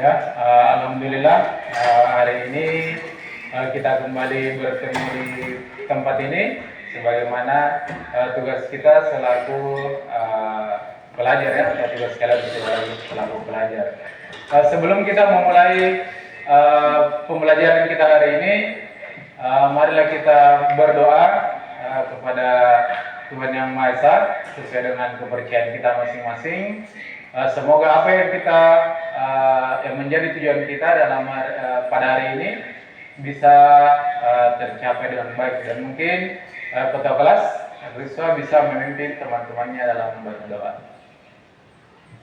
Ya, alhamdulillah hari ini kita kembali bertemu di tempat ini sebagaimana tugas kita selaku pelajar ya, atau tugas kalian selaku pelajar. Sebelum kita memulai pembelajaran kita hari ini, marilah kita berdoa kepada Tuhan Yang Maha Esa sesuai dengan kepercayaan kita masing-masing. Semoga apa yang kita yang menjadi tujuan kita dalam pada hari ini bisa tercapai dengan baik, dan mungkin ketua kelas Rizwa bisa memimpin teman-temannya dalam membaca doa.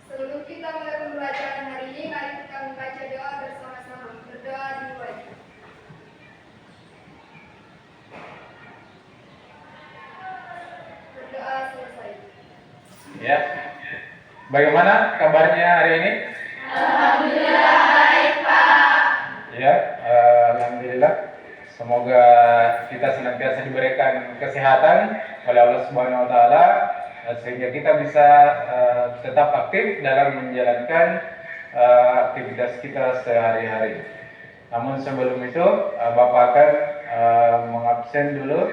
Sebelum kita mulai pembelajaran hari ini, mari kita membaca doa bersama-sama. Berdoa dimulai. Berdoa selesai. Ya. Bagaimana kabarnya hari ini? Alhamdulillah baik, Pak. Ya, alhamdulillah. Semoga kita senantiasa diberikan kesehatan oleh Allah Subhanahu wa taala sehingga kita bisa tetap aktif dalam menjalankan aktivitas kita sehari-hari. Namun sebelum itu, Bapak akan mengabsen dulu,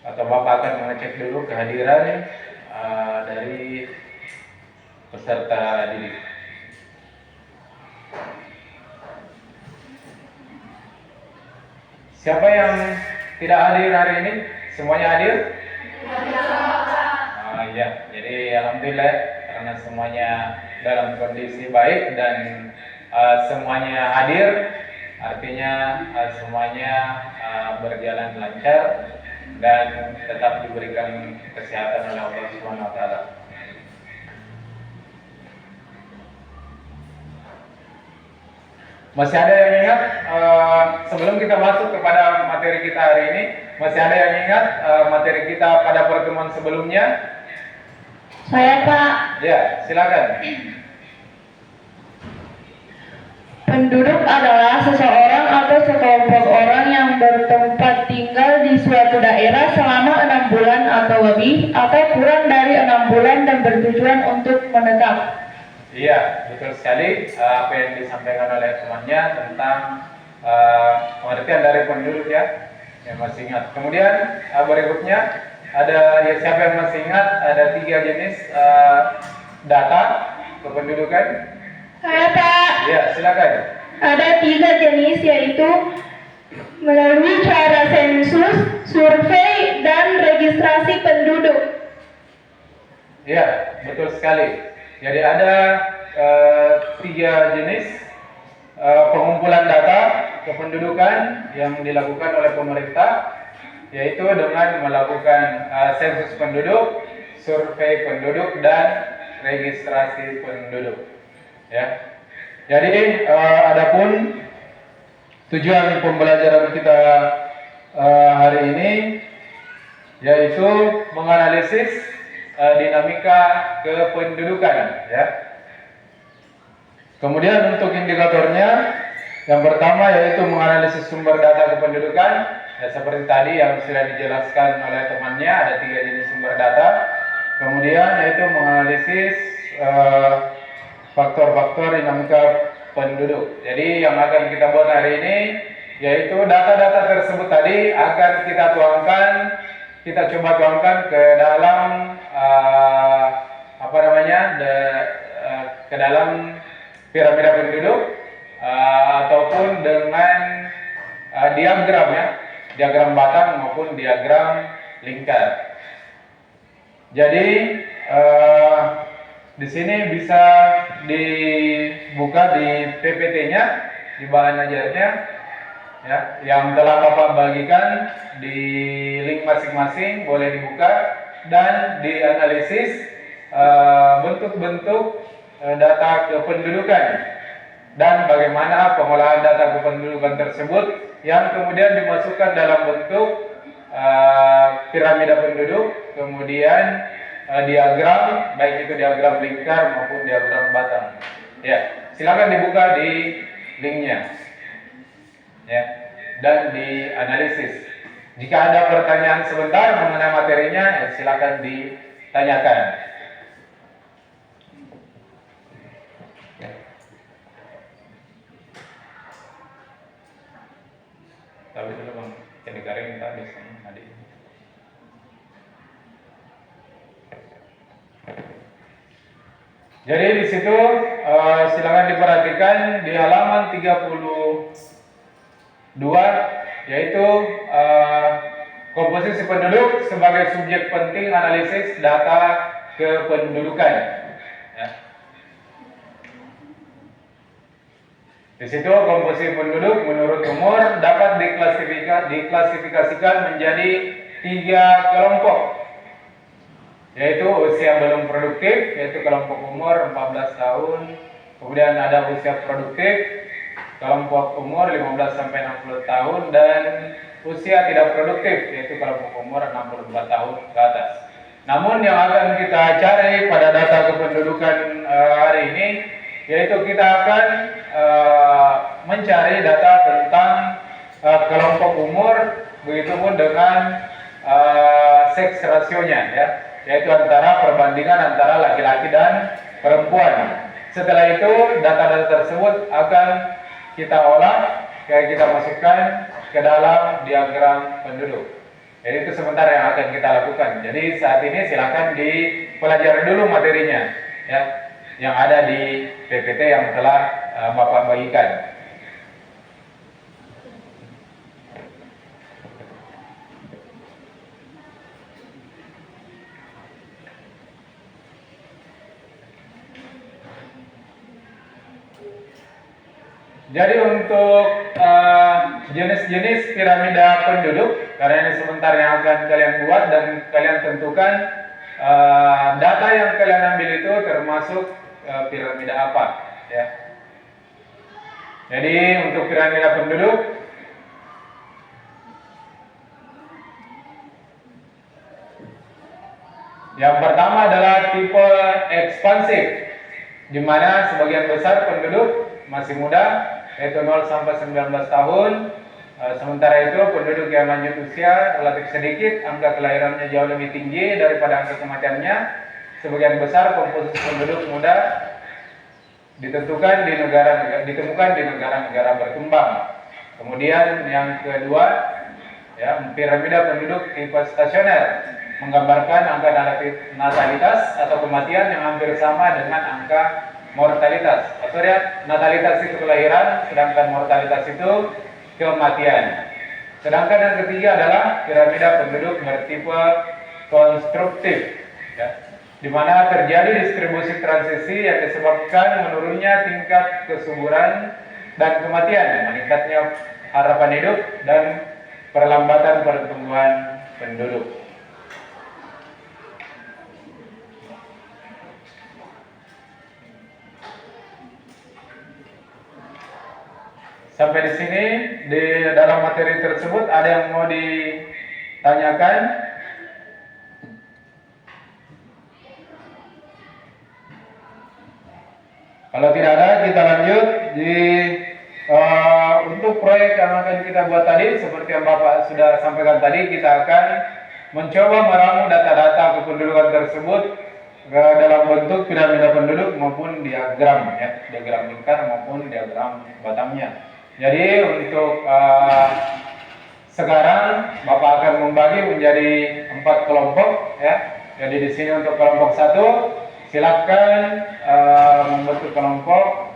atau Bapak akan mengecek dulu kehadiran dari peserta didik. Siapa yang tidak hadir hari ini? Semuanya hadir? Ya, jadi alhamdulillah karena semuanya dalam kondisi baik dan semuanya hadir, artinya semuanya berjalan lancar dan tetap diberikan kesehatan oleh Allah Subhanahu wa taala. Masih ada yang ingat sebelum kita masuk kepada materi kita hari ini, masih ada yang ingat materi kita pada pertemuan sebelumnya? Saya, Pak. Ya, silakan. Penduduk adalah seseorang atau sekelompok orang yang bertempat tinggal di suatu daerah selama 6 bulan atau lebih, atau kurang dari 6 bulan dan bertujuan untuk menetap. Iya, betul sekali apa yang disampaikan oleh temannya tentang pengertian dari penduduk ya, yang masih ingat. Kemudian berikutnya ada, ya siapa yang masih ingat, ada 3 jenis data kependudukan. Saya, Pak. Ya, silakan. Ada 3 jenis, yaitu melalui cara sensus, survei, dan registrasi penduduk. Ya, betul sekali. Jadi ada 3 jenis pengumpulan data kependudukan yang dilakukan oleh pemerintah, yaitu dengan melakukan sensus penduduk, survei penduduk, dan registrasi penduduk. Ya. Jadi adapun tujuan pembelajaran kita hari ini yaitu menganalisis dinamika kependudukan ya. Kemudian untuk indikatornya, yang pertama yaitu menganalisis sumber data kependudukan ya, seperti tadi yang sudah dijelaskan oleh temannya, ada 3 jenis sumber data. Kemudian yaitu menganalisis faktor-faktor dinamika penduduk. Jadi yang akan kita buat hari ini yaitu data-data tersebut tadi akan kita tuangkan, kita coba tuangkan ke dalam ke dalam piramida penduduk ataupun dengan diagram ya, diagram batang maupun diagram lingkar. Jadi di sini bisa dibuka di PPT-nya, di bahan ajarnya ya, yang telah Bapak bagikan di link masing-masing, boleh dibuka dan dianalisis bentuk-bentuk data kependudukan dan bagaimana pengolahan data kependudukan tersebut yang kemudian dimasukkan dalam bentuk piramida penduduk, kemudian diagram, baik itu diagram lingkar maupun diagram batang. Ya, silakan dibuka di linknya ya, dan dianalisis. Jika ada pertanyaan sebentar mengenai materinya, ya silakan ditanyakan. Tapi dulu bang, jadi garing tadi sama adik. Jadi di situ silakan diperhatikan di halaman 32 yaitu komposisi penduduk sebagai subjek penting analisis data kependudukan. Ya. Di situ komposisi penduduk menurut umur dapat diklasifikasikan menjadi 3 kelompok, yaitu usia belum produktif, yaitu kelompok umur 14 tahun, kemudian ada usia produktif, kelompok umur 15 sampai 60 tahun, dan usia tidak produktif, yaitu kelompok umur 64 tahun ke atas. Namun yang akan kita cari pada data kependudukan hari ini, yaitu kita akan mencari data tentang kelompok umur, begitupun dengan seks rasionya, ya, yaitu antara perbandingan antara laki-laki dan perempuan. Setelah itu data-data tersebut akan kita olah, kita masukkan ke dalam diagram penduduk. Jadi itu sebentar yang akan kita lakukan. Jadi saat ini silakan dipelajari dulu materinya, ya, yang ada di PPT yang telah Bapak bagikan. Jadi untuk jenis-jenis piramida penduduk, karena ini sebentar yang akan kalian buat dan kalian tentukan data yang kalian ambil itu termasuk piramida apa, ya. Jadi untuk piramida penduduk, yang pertama adalah tipe ekspansif, di mana sebagian besar penduduk masih muda, yaitu 0 sampai 19 tahun. Sementara itu penduduk yang lanjut usia relatif sedikit, angka kelahirannya jauh lebih tinggi daripada angka kematiannya. Sebagian besar komposisi penduduk muda ditemukan di negara-negara berkembang. Kemudian yang kedua, ya, piramida penduduk tipe stasioner, menggambarkan angka natalitas atau kematian yang hampir sama dengan angka mortalitas. Lihat, natalitas itu kelahiran, sedangkan mortalitas itu kematian. Sedangkan yang ketiga adalah piramida penduduk bertipe konstruktif, ya, di mana terjadi distribusi transisi yang disebabkan menurunnya tingkat kesuburan dan kematian, meningkatnya harapan hidup, dan perlambatan pertumbuhan penduduk. Sampai di sini, di dalam materi tersebut ada yang mau ditanyakan? Kalau tidak ada, kita lanjut untuk proyek yang akan kita buat tadi. Seperti yang Bapak sudah sampaikan tadi, kita akan mencoba meramu data-data kependudukan tersebut dalam bentuk piramida penduduk maupun diagram, ya, diagram lingkar maupun diagram batangnya. Jadi untuk sekarang Bapak akan membagi menjadi 4 kelompok, ya. Jadi di sini untuk kelompok 1, silakan membentuk kelompok,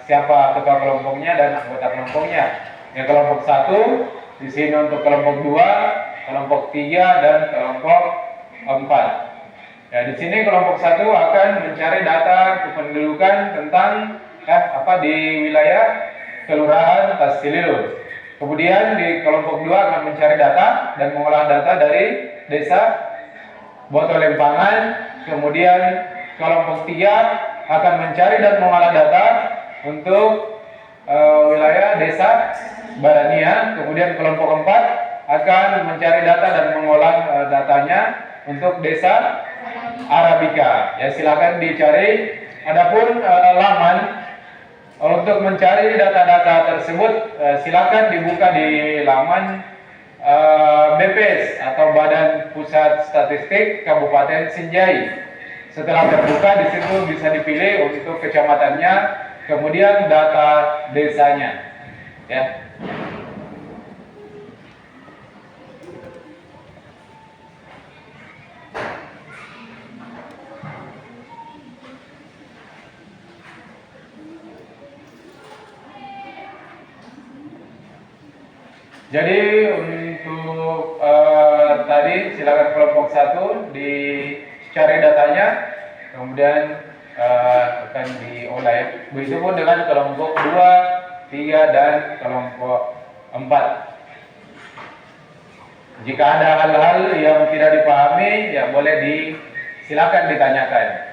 siapa ketua kelompoknya dan anggota kelompoknya. Yang kelompok 1 di sini untuk kelompok 2, kelompok 3 dan kelompok 4. Ya, di sini kelompok 1 akan mencari data kependudukan tentang di wilayah Kelurahan Tastililur. Kemudian di kelompok 2 akan mencari data dan mengolah data dari desa Botolempangan. Kemudian kelompok 3 akan mencari dan mengolah data untuk wilayah desa Barania. Kemudian kelompok 4 akan mencari data dan mengolah datanya untuk desa Arabika. Ya, silakan dicari. Adapun laman untuk mencari data-data tersebut, silakan dibuka di laman BPS atau Badan Pusat Statistik Kabupaten Sinjai. Setelah terbuka, di situ bisa dipilih untuk kecamatannya, kemudian data desanya. Ya. Jadi untuk tadi silakan kelompok 1 dicari datanya, kemudian akan diolah ya. Begitupun dengan kelompok 2, 3, dan kelompok 4. Jika ada hal-hal yang tidak dipahami, ya boleh silakan ditanyakan.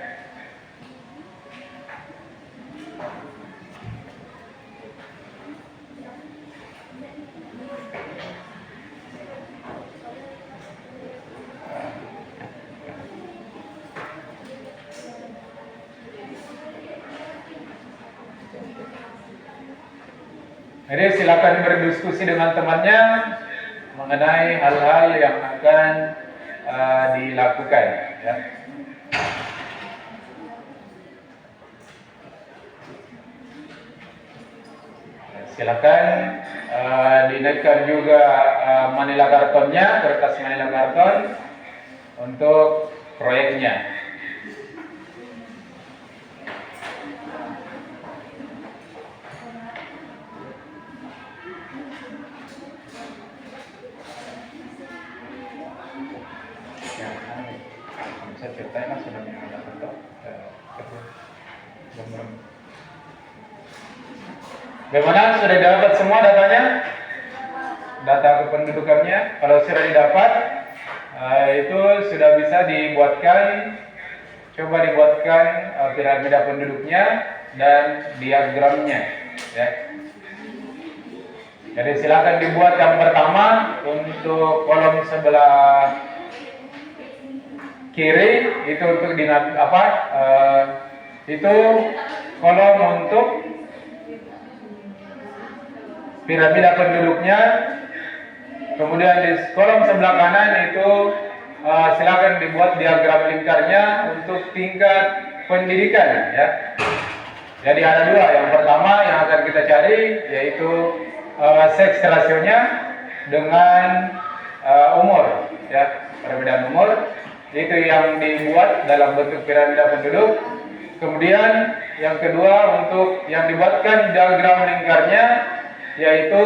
Jadi silakan berdiskusi dengan temannya mengenai hal-hal yang akan dilakukan. Ya. Silakan dinaikkan juga manila kartonnya, kertas manila karton untuk proyeknya. Saya ceritain lah sudah ada bentuk bagaimana, sudah dapat semua datanya, data kependudukannya. Kalau sudah didapat, itu sudah bisa coba dibuatkan piramida penduduknya dan diagramnya ya. Jadi silakan dibuat yang pertama untuk kolom sebelah kiri itu untuk itu kolom untuk piramida penduduknya. Kemudian di kolom sebelah kanan itu silakan dibuat diagram lingkarnya untuk tingkat pendidikan ya. Jadi ada 2. Yang pertama yang akan kita cari yaitu seks rasionya dengan umur ya, perbedaan umur. Itu yang dibuat dalam bentuk piramida penduduk. Kemudian yang kedua untuk yang dibuatkan diagram lingkarnya yaitu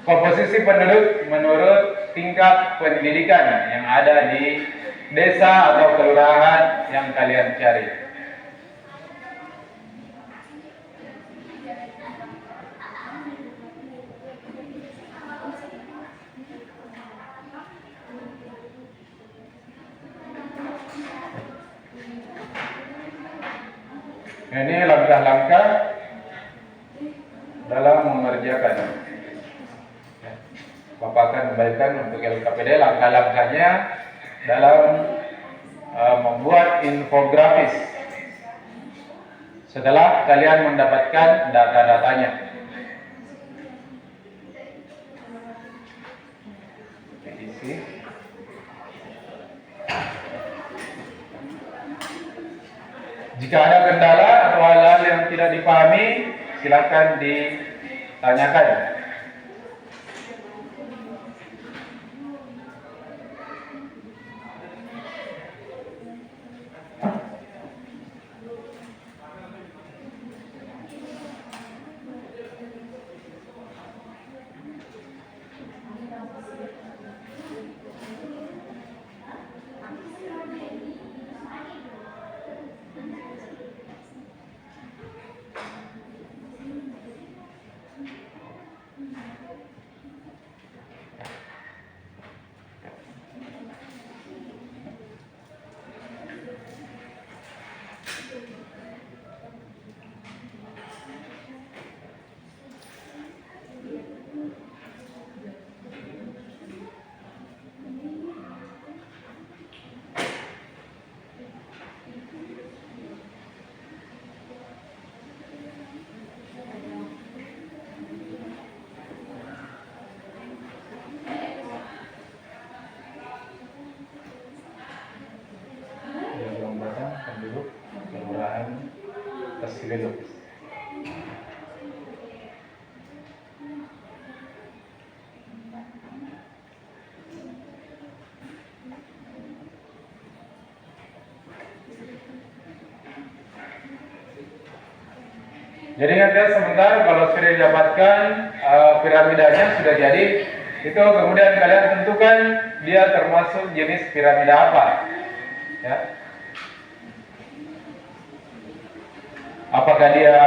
komposisi penduduk menurut tingkat pendidikan yang ada di desa atau kelurahan yang kalian cari. Ini langkah-langkah dalam mengerjakan. Bapak akan kembalikan untuk LKPD langkah-langkahnya dalam membuat infografis setelah kalian mendapatkan data-datanya. Isi. Jika ada kendala atau hal-hal yang tidak dipahami, silakan ditanyakan. Penduduk kelurahan Tesileluk. Jadi ingat ya, sebentar kalau sudah didapatkan piramidanya sudah jadi, itu kemudian kalian tentukan dia termasuk jenis piramida apa. Ya. Apakah dia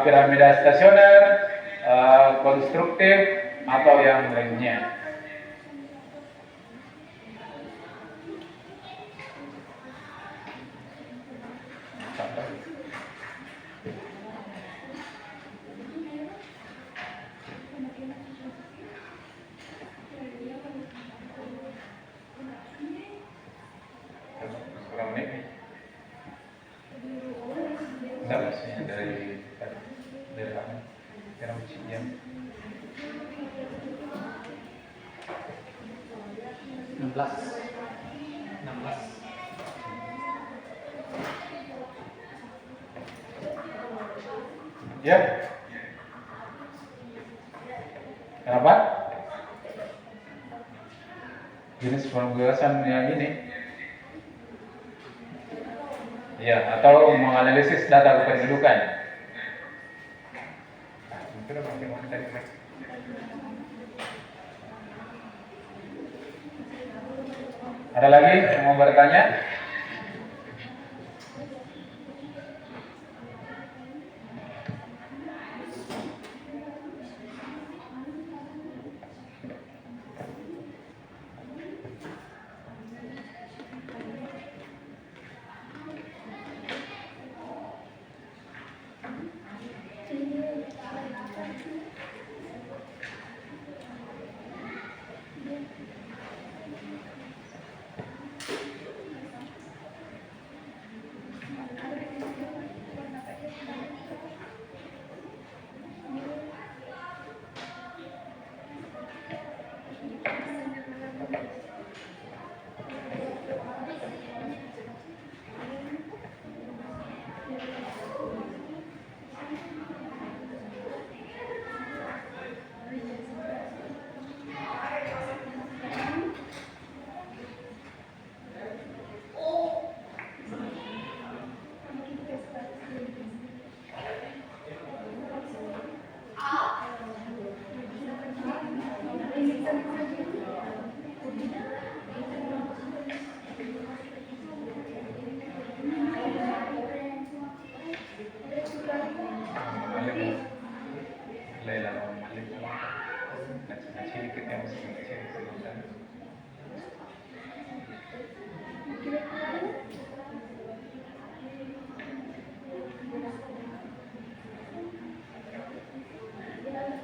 piramida stasioner, konstruktif, atau yang lainnya. Kurang menit. Enggak, maksudnya dari mana? Sekarang jam 16. Ya. Kenapa? Jenis penugasan yang ini. Ya, atau menganalisis data kependudukan. Ada lagi yang mau bertanya?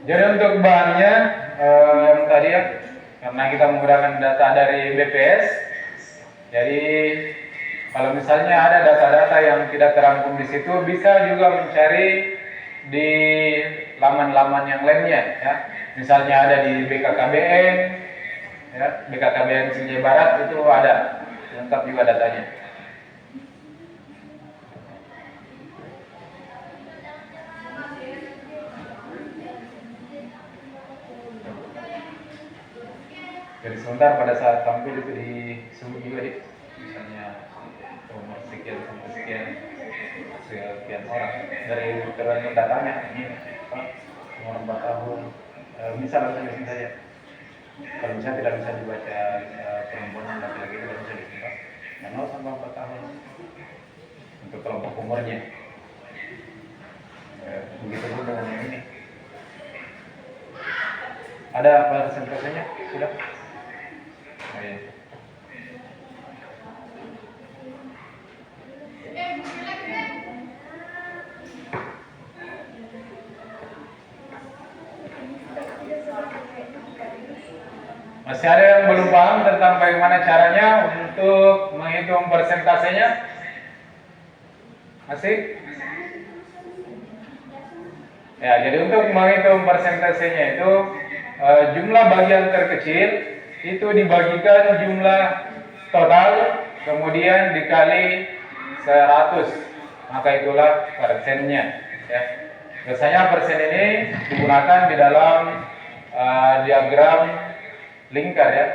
Jadi untuk bahannya yang tadi ya, karena kita menggunakan data dari BPS, jadi kalau misalnya ada data-data yang tidak terangkum di situ, bisa juga mencari di laman-laman yang lainnya, ya. Misalnya ada di BKKBN, ya, BKKBN Sinjai Barat itu ada, lengkap juga datanya. Jadi sebentar pada saat tampil itu disebut juga di, misalnya nomor sekian sampai sekian orang dari keterangan datanya ini umur 4 tahun, bisa langsung di sini saja. Kalau misalnya tidak bisa dibaca perempuan laki-laki tidak bisa disebut 0 sampai 4 tahun untuk kelompok umurnya. Begitu pun dengan yang ini. Ada persentasenya sudah? Oh, iya. Masih ada yang belum paham tentang bagaimana caranya untuk menghitung persentasenya? Masih? Ya, jadi untuk menghitung persentasenya itu jumlah bagian terkecil itu dibagikan jumlah total kemudian dikali 100, maka itulah persennya, ya. Biasanya persen ini digunakan di dalam diagram lingkar, ya.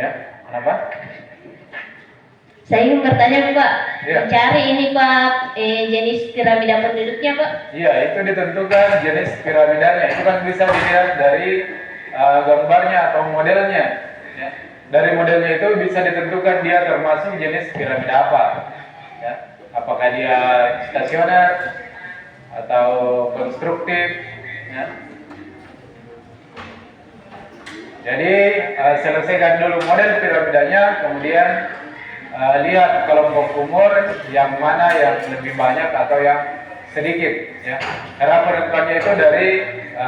Ya, kenapa? Saya ingin bertanya Pak, Iya. mencari ini Pak jenis piramida penduduknya Pak. Iya, itu ditentukan jenis piramidanya. Itu kan bisa dilihat dari gambarnya atau modelnya. Ya. Dari modelnya itu bisa ditentukan dia termasuk jenis piramida apa. Ya. Apakah dia stasioner atau konstruktif. Ya. Jadi selesaikan dulu model piramidanya, kemudian lihat kelompok umur yang mana yang lebih banyak atau yang sedikit. Ya. Cara penentuannya itu dari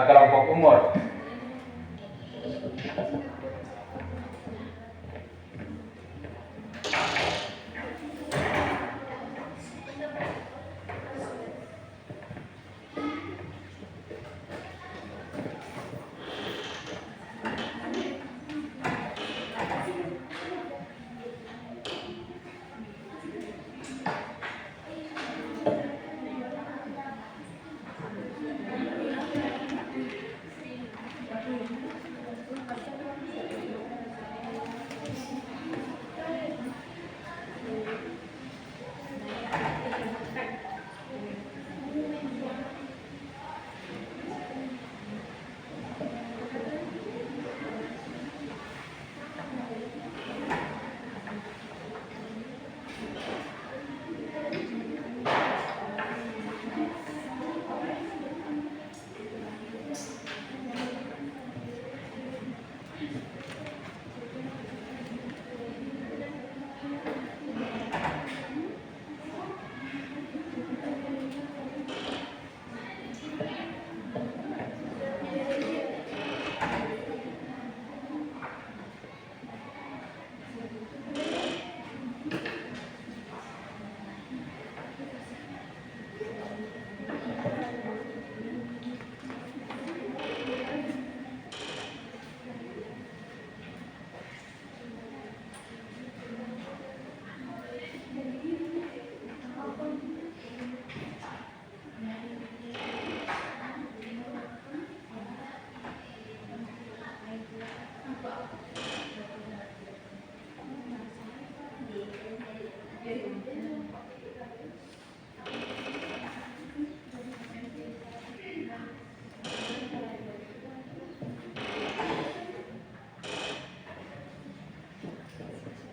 kelompok umur.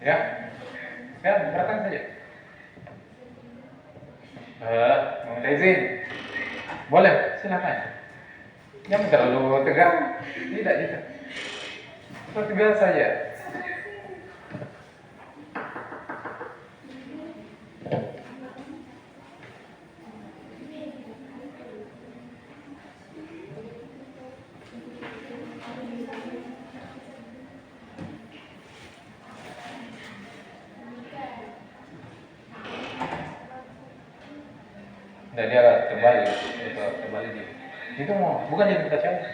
Ya, sekarang berangkat saja. Meminta izin, boleh, silakan. Jangan terlalu tegang, tidak. Seperti biasa saja. Dan dia kembali dia. Itu mau bukan jadi kita cari.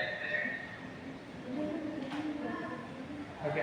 Oke.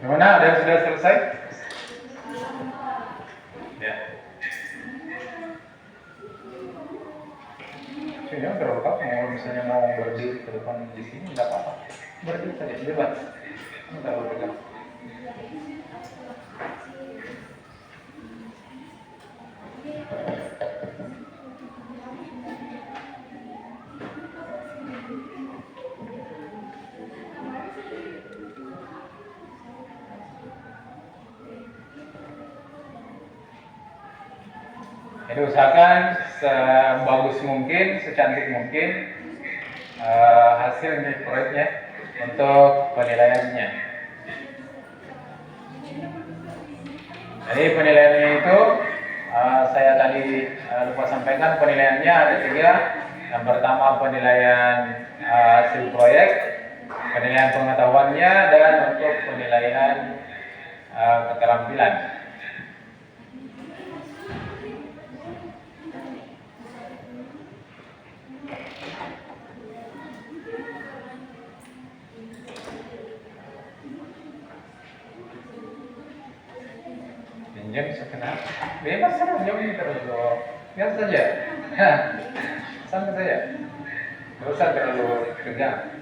Gimana? Ada yang sudah selesai? Ya. Sini terlalu kau mau misalnya mau berdiri ke depan di sini nggak apa-apa. Berdiri saja bebas. Nggak terlalu tegang. Jadi usahakan sebagus mungkin, secantik mungkin hasil dari proyeknya untuk penilaiannya. Jadi penilaiannya itu saya tadi lupa sampaikan, penilaiannya ada 3. Yang pertama penilaian hasil proyek, penilaian pengetahuannya, dan untuk penilaian keterampilan. Pinjam sekenap, bebas saja, jauh terlalu biasa saja, santai saja, nggak usah terlalu tegang.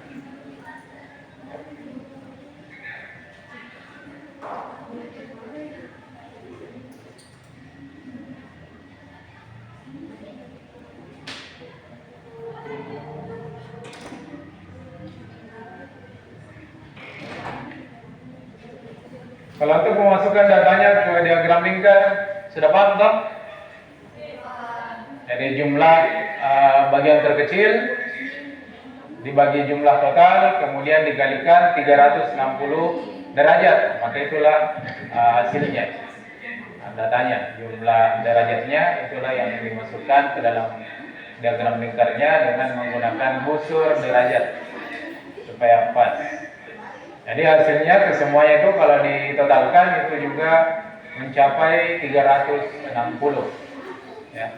Kalau untuk memasukkan datanya ke diagram lingkar, sudah paham toh? Jadi jumlah bagian terkecil dibagi jumlah total, kemudian dikalikan 360 derajat, maka itulah hasilnya. Datanya, jumlah derajatnya itulah yang dimasukkan ke dalam diagram lingkarnya dengan menggunakan busur derajat supaya pas. Jadi hasilnya kesemuanya itu kalau ditotalkan itu juga mencapai 360 ya.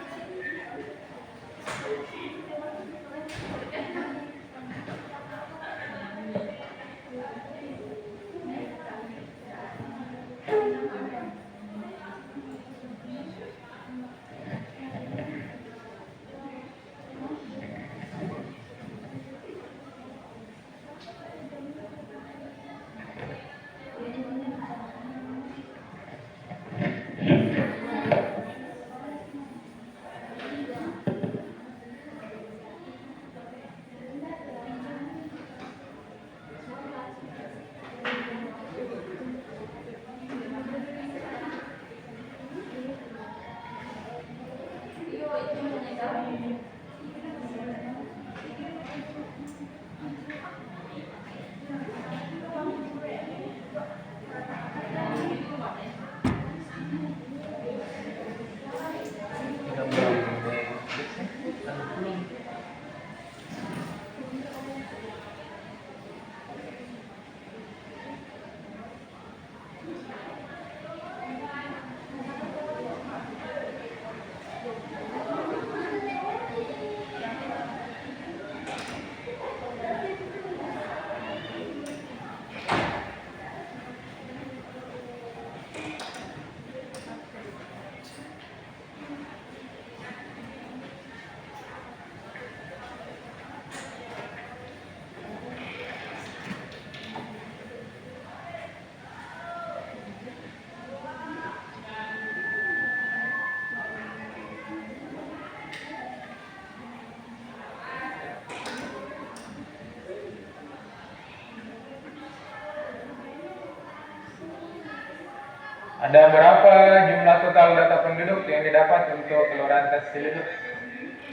Ada berapa jumlah total data penduduk yang didapat untuk Kelurahan Kasileduk?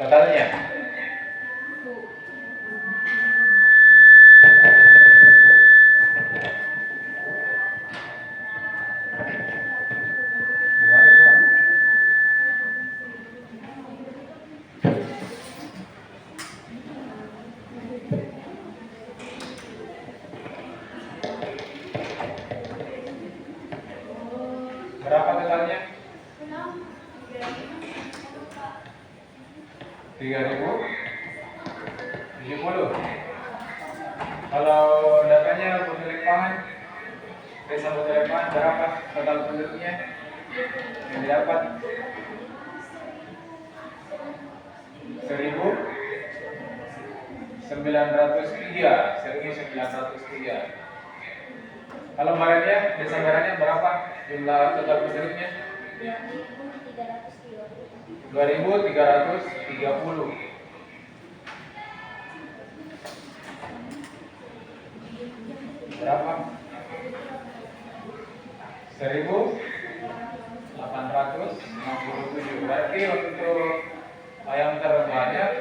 Totalnya? Gimana tuan? Berapa totalnya? 3.070. Kalau datanya pemilik pangan Desa Botelepan berapa total penduduknya yang didapat? 1903. Kalau Marania, desa Marania berapa jumlah total penduduknya? 2330. Berapa? 1867. Berarti untuk yang terbanyak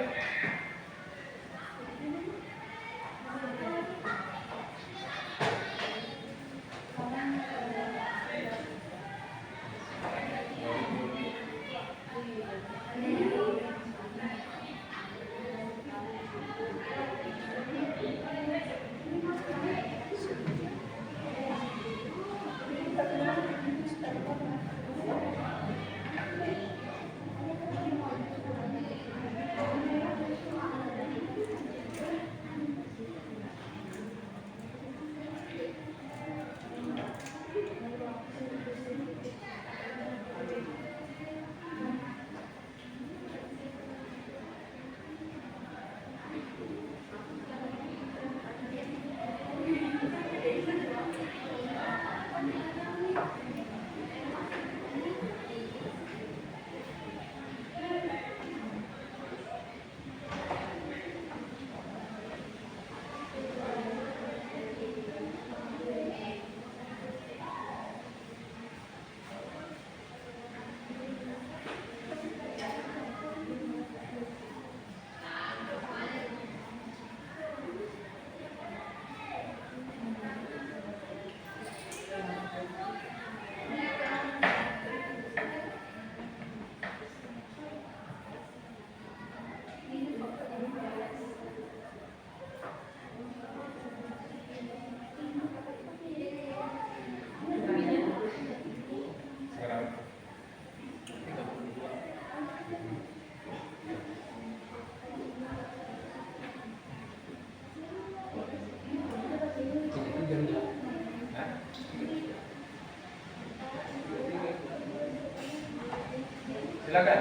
silakan.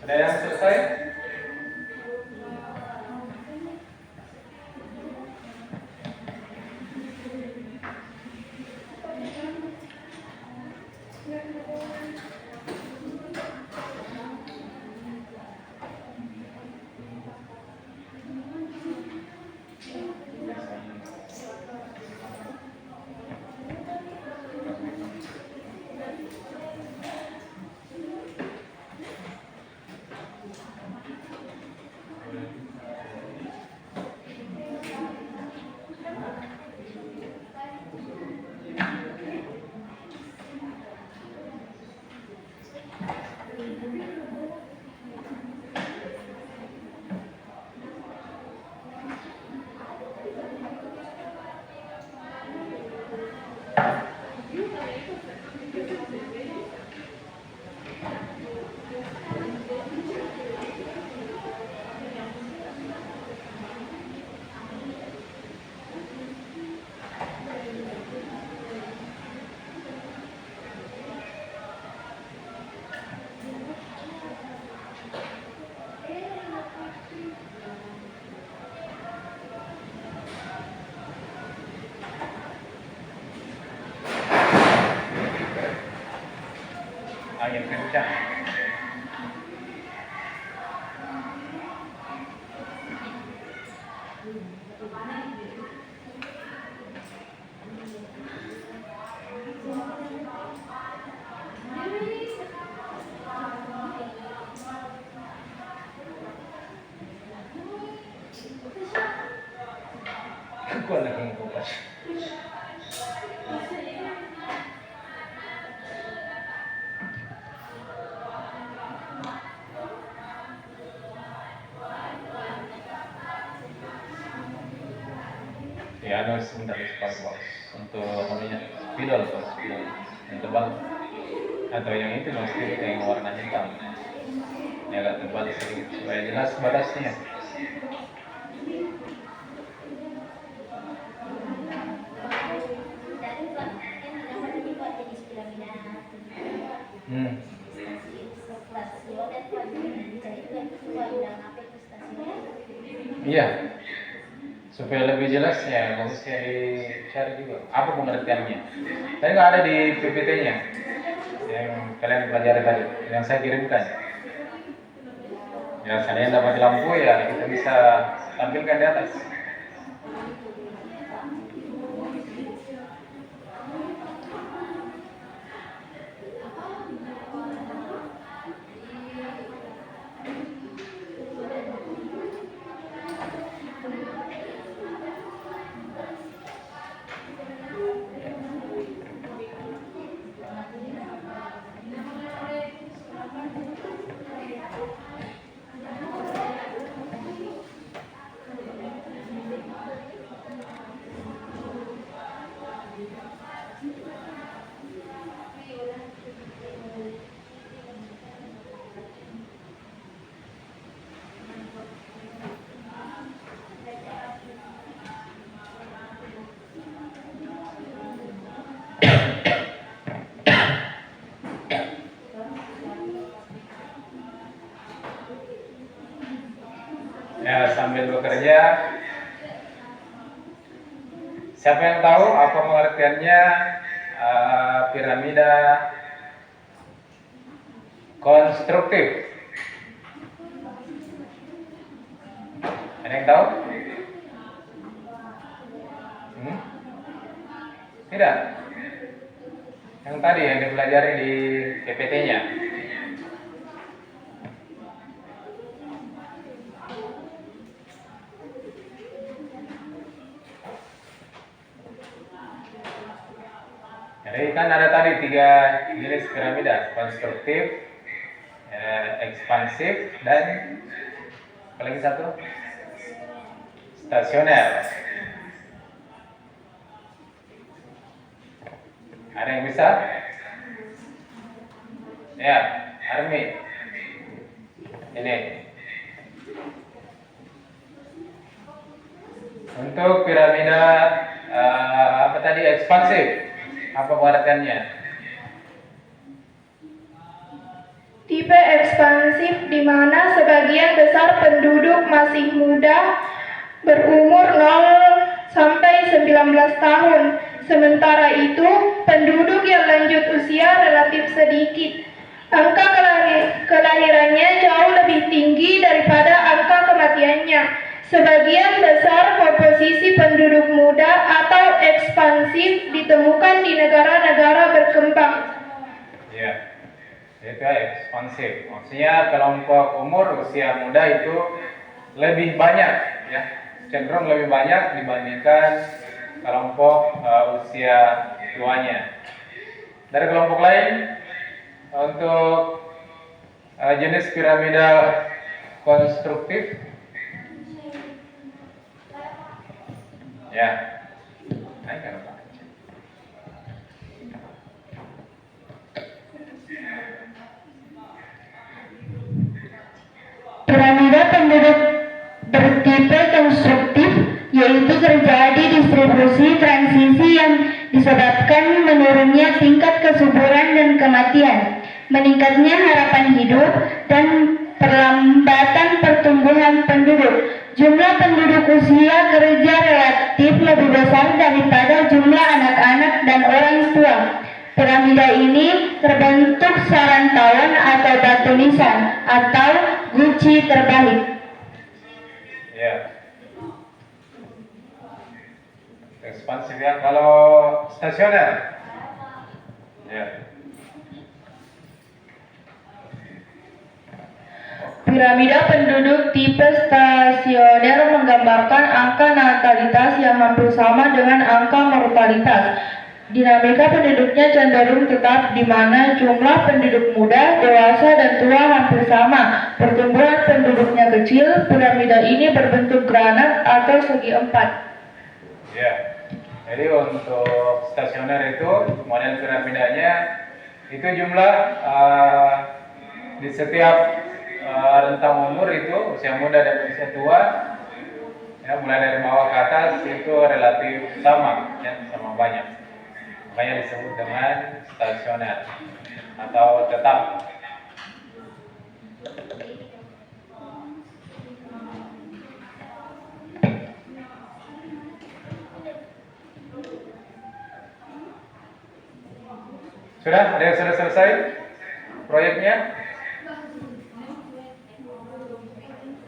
Ada yang selesai? Angin kencang. Aku anak yang kupas. Ya, sebentar Pak Bos. Untuk namanya spidol yang tebal atau yang itu mesti yang warna hitam. Ini agak tebal sedikit supaya jelas batasnya. Iya, supaya lebih jelas ya bagusnya dicari juga apa pengertiannya. Tapi nggak ada di PPT-nya yang kalian pelajari tadi, yang saya kirimkan. Ya, seandainya dapat lampu ya kita bisa tampilkan di atas. Ya, sambil bekerja, siapa yang tahu apa pengertiannya piramida konstruktif? Ada yang tahu? Tidak? Yang tadi yang dipelajari di PPT-nya. Jadi kan ada tadi 3 jenis piramida, konstruktif, ekspansif, dan apalagi satu stasioner. Ada yang bisa? Ya, Armi. Ini. Untuk piramida apa tadi ekspansif? Apa pengertiannya? Tipe ekspansif di mana sebagian besar penduduk masih muda berumur 0 sampai 19 tahun. Sementara itu, penduduk yang lanjut usia relatif sedikit. Angka kelahirannya jauh lebih tinggi daripada angka kematiannya. Sebagian besar komposisi penduduk muda atau ekspansif ditemukan di negara-negara berkembang. Ya, itu ekspansif. Maksudnya kelompok umur usia muda itu lebih banyak, ya, cenderung lebih banyak dibandingkan kelompok usia tuanya. Dari kelompok lain, untuk jenis piramida konstruktif. Ya, Piramida penduduk bertipe konstruktif yaitu terjadi distribusi transisi yang disebabkan menurunnya tingkat kesuburan dan kematian, meningkatnya harapan hidup, dan perlambatan pertumbuhan penduduk. Jumlah penduduk usia kerja relatif lebih besar daripada jumlah anak-anak dan orang tua. Piramida ini terbentuk sarantauan atau batu nisan atau guci terbalik. ya. Ekspansif ya. Kalau stasioner, ya. Piramida penduduk tipe stasioner menggambarkan angka natalitas yang hampir sama dengan angka mortalitas. Dinamika penduduknya cenderung tetap di mana jumlah penduduk muda, dewasa, dan tua hampir sama. Pertumbuhan penduduknya kecil. Piramida ini berbentuk granat atau segi empat. Ya. Jadi untuk stasioner itu model piramidanya itu jumlah di setiap rentang umur itu usia muda dan usia tua, ya, mulai dari bawah ke atas itu relatif sama, ya, sama banyak. Makanya disebut dengan stasioner atau tetap. Sudah? Ada yang sudah selesai proyeknya?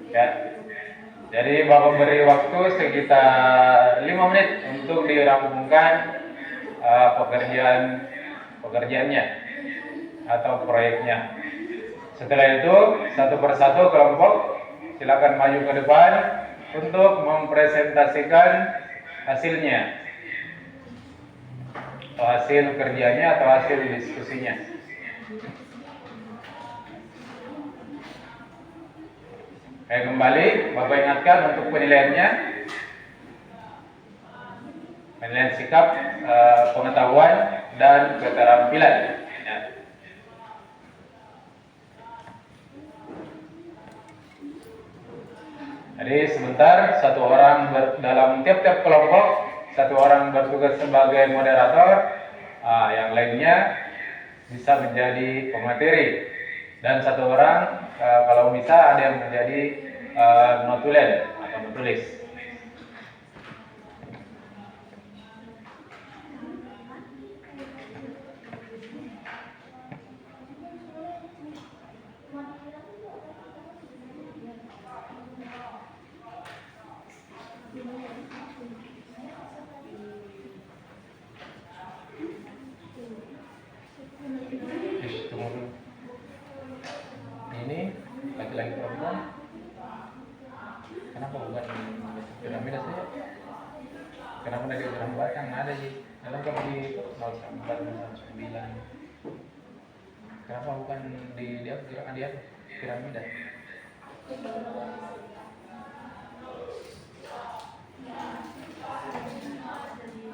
Ya. Jadi Bapak beri waktu sekitar 5 menit untuk dirampungkan pekerjaannya atau proyeknya. Setelah itu satu persatu kelompok silakan maju ke depan untuk mempresentasikan hasilnya, atau hasil kerjanya atau hasil diskusinya. Kembali Bapak ingatkan untuk penilaiannya, penilaian sikap, pengetahuan dan keterampilan, ya. Jadi sebentar satu orang dalam tiap-tiap kelompok satu orang bertugas sebagai moderator, yang lainnya bisa menjadi pemateri, dan satu orang kalau bisa ada yang menjadi notulen atau penulis. Ini laki-laki perempuan, kenapa bukan piramida saja? Kenapa dari orang batang ada sih? Dalam kan di 04 09. Kenapa bukan di dia gerakan dia piramida?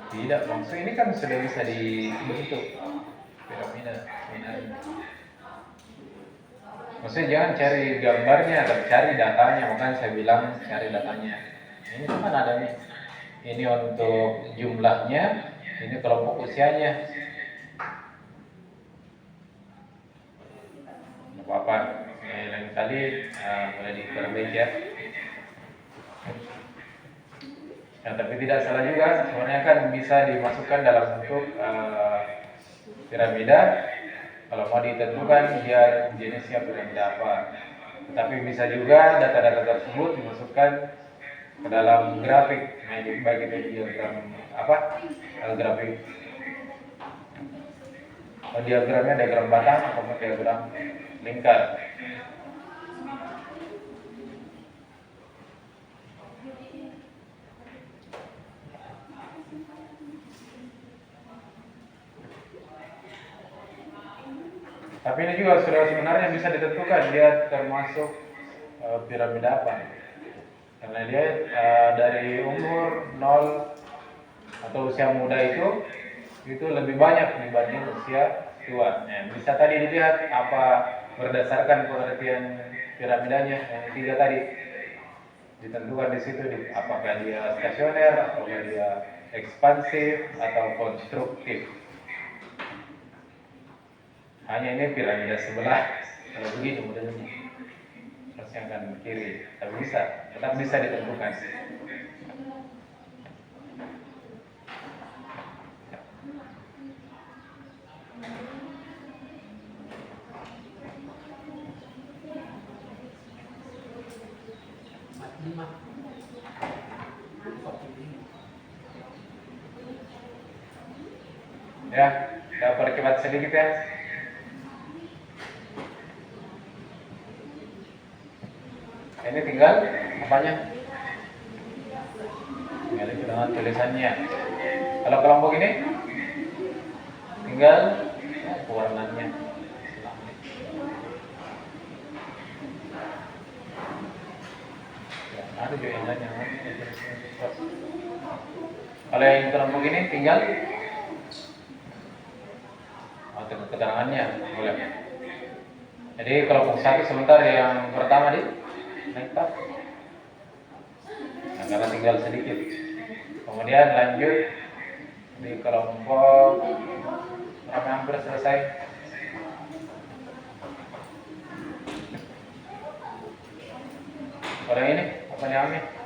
Tidak, maksud ini kan sudah bisa dibentuk piramida. Maksudnya jangan cari gambarnya, tapi cari datanya. Makanya saya bilang cari datanya. Ini kan ada nih. Ini untuk jumlahnya, ini kelompok usianya. Apa-apa. Lain kali boleh diperbaiki ya. Nah, tapi tidak salah juga. Sebenarnya kan bisa dimasukkan dalam bentuk piramida. Kalau mau ditentukan dia jenisnya piramida apa. Tetapi bisa juga data-data tersebut dimasukkan ke dalam grafik, baik itu diagram apa? Grafik. Diagramnya diagram batang atau diagram lingkar. Tapi ini juga sudah sebenarnya bisa ditentukan dia termasuk piramida apa. Karena dia dari umur 0 atau usia muda itu lebih banyak dibanding usia tua. Nah, bisa tadi dilihat apa berdasarkan pengertian piramidanya yang 3 tadi. Ditentukan di situ apakah dia stasioner, apakah dia ekspansif atau konstruktif. Hanya ini piramida sebelah, kalau begini modelnya terus yang kan kiri, tapi tetap bisa ditentukan. Ya, kita percepat sedikit ya. Ini tinggal apanya? Tinggal itu dengan tulisannya. Kalau kelompok ini tinggal warnanya. Ya, ada juga yang lain yang Kalau yang kelompok ini tinggal keterangannya boleh. Jadi kelompok 1 sebentar yang pertama di naik tab. Nah, karena tinggal sedikit. Kemudian lanjut di kelompok hampir selesai. Kalau ini apa namanya?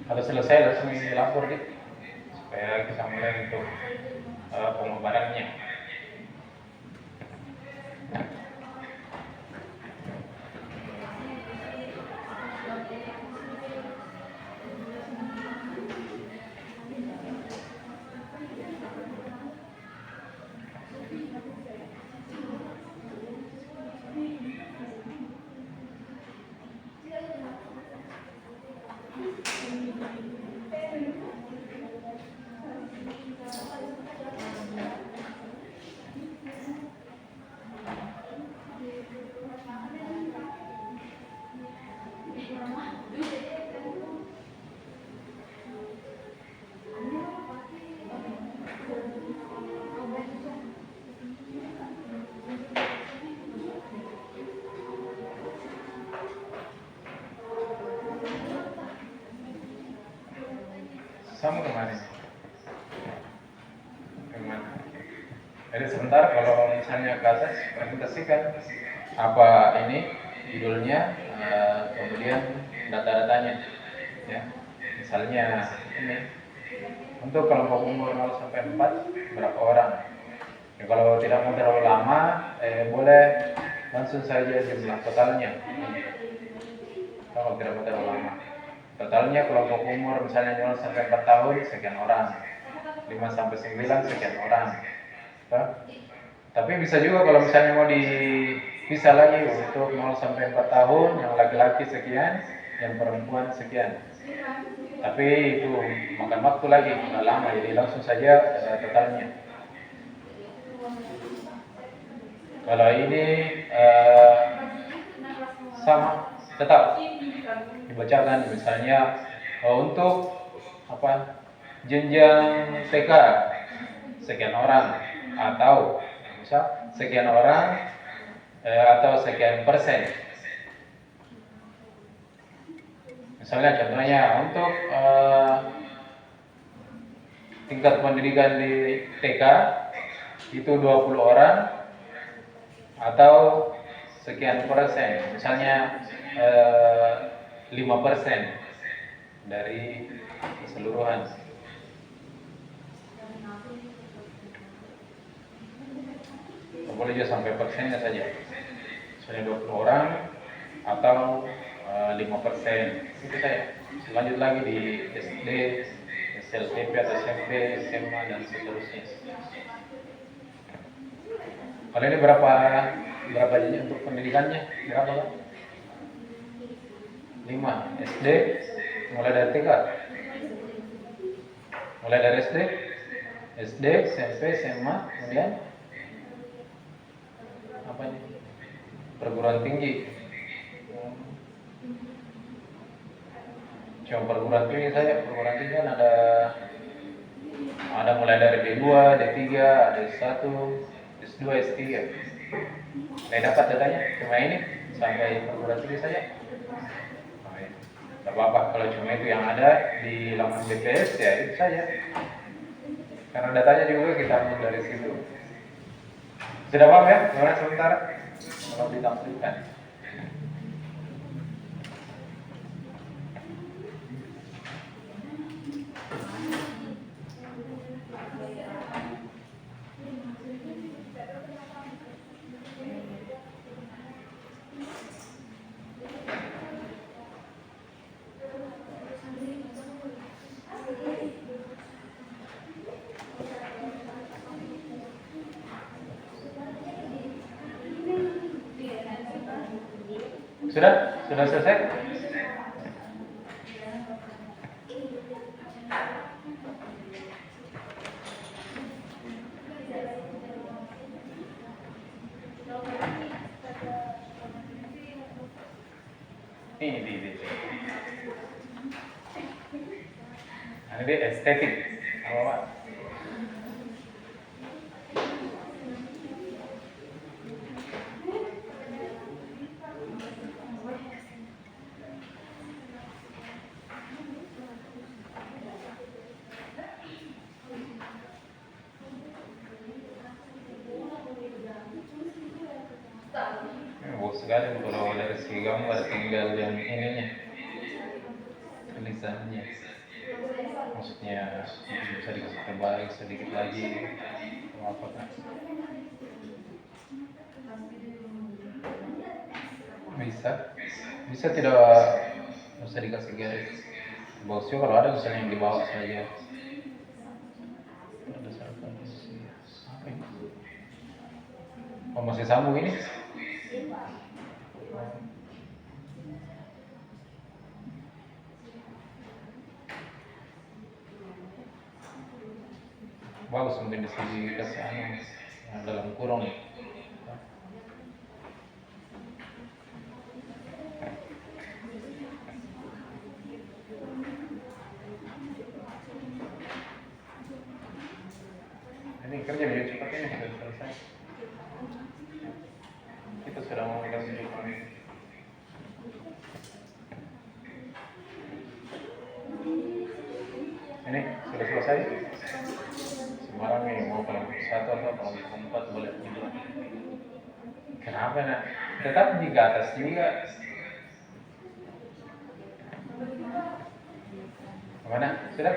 Kalau selesai langsung lapor deh, supaya kita mulai untuk pengobatannya. Sama kemarin. Jadi sebentar kalau misalnya ke atas presentasikan apa ini judulnya, kemudian data-datanya, ya. Misalnya ini untuk kelompok umur 0 sampai 4 berapa orang? Ya, kalau tidak mau terlalu lama, boleh langsung saja jumlah totalnya. Kalau tidak mau terlalu lama. Totalnya kelompok umur misalnya 0 sampai 4 tahun sekian orang, 5 sampai 9 sekian orang. Tapi bisa juga kalau misalnya mau dipisah lagi untuk 0 sampai 4 tahun yang laki-laki sekian, yang perempuan sekian. Tapi itu makan waktu lagi, nggak lama, jadi langsung saja totalnya. Kalau ini sama, tetap dibacakan misalnya untuk apa jenjang TK sekian orang atau misal sekian orang atau sekian persen. Misalnya contohnya untuk tingkat pendidikan di TK itu 20 orang atau sekian persen, misalnya 5% dari keseluruhan. Boleh juga sampai persennya saja, misalnya 20 orang atau 5%. Itu saya. Lanjut lagi di SD, SLTP atau SMP, SMA dan seterusnya. Kalau ini berapa jenjang untuk pendidikannya? Berapa Pak? 5 SD, mulai dari TK, mulai dari SD, SMP, SMA, kemudian apa ini? Perguruan tinggi. Cuma perguruan tinggi saja, perguruan tinggi kan ada mulai dari D2, D3, ada S1, S2, S3. Saya dapat datanya, cuma ini sampai perguruan tinggi saja. Tidak apa-apa kalau cuma itu yang ada di laman BPS, ya itu saja. Karena datanya juga kita ambil dari situ. Sudah paham ya? Gimana sebentar? Kalau ditampilkan. Sudah? Sudah selesai? Ini. Ini dia estetik. Apa Pak? Bagus sekali kalau dari segi gambar, tinggal yang ininya, tulisannya. Maksudnya bisa dikasih terbalik sedikit lagi, apa kan? Bisa tidak usah dikasih garis. Bagus juga kalau ada misalnya yang di bawah saja. Berdasarkan isi apa ini? Oh, masih sambung ini? Bagus mungkin di sini kasih yang dalam kurung. Ini kerja biar cepat ini sudah selesai. Kita sudah mau kasih jumpa. Ini sudah selesai. Sekarang nih mau kalau satu atau kalau empat boleh juga. Kenapa nak? Tetap di atas juga. Mana? Sudah?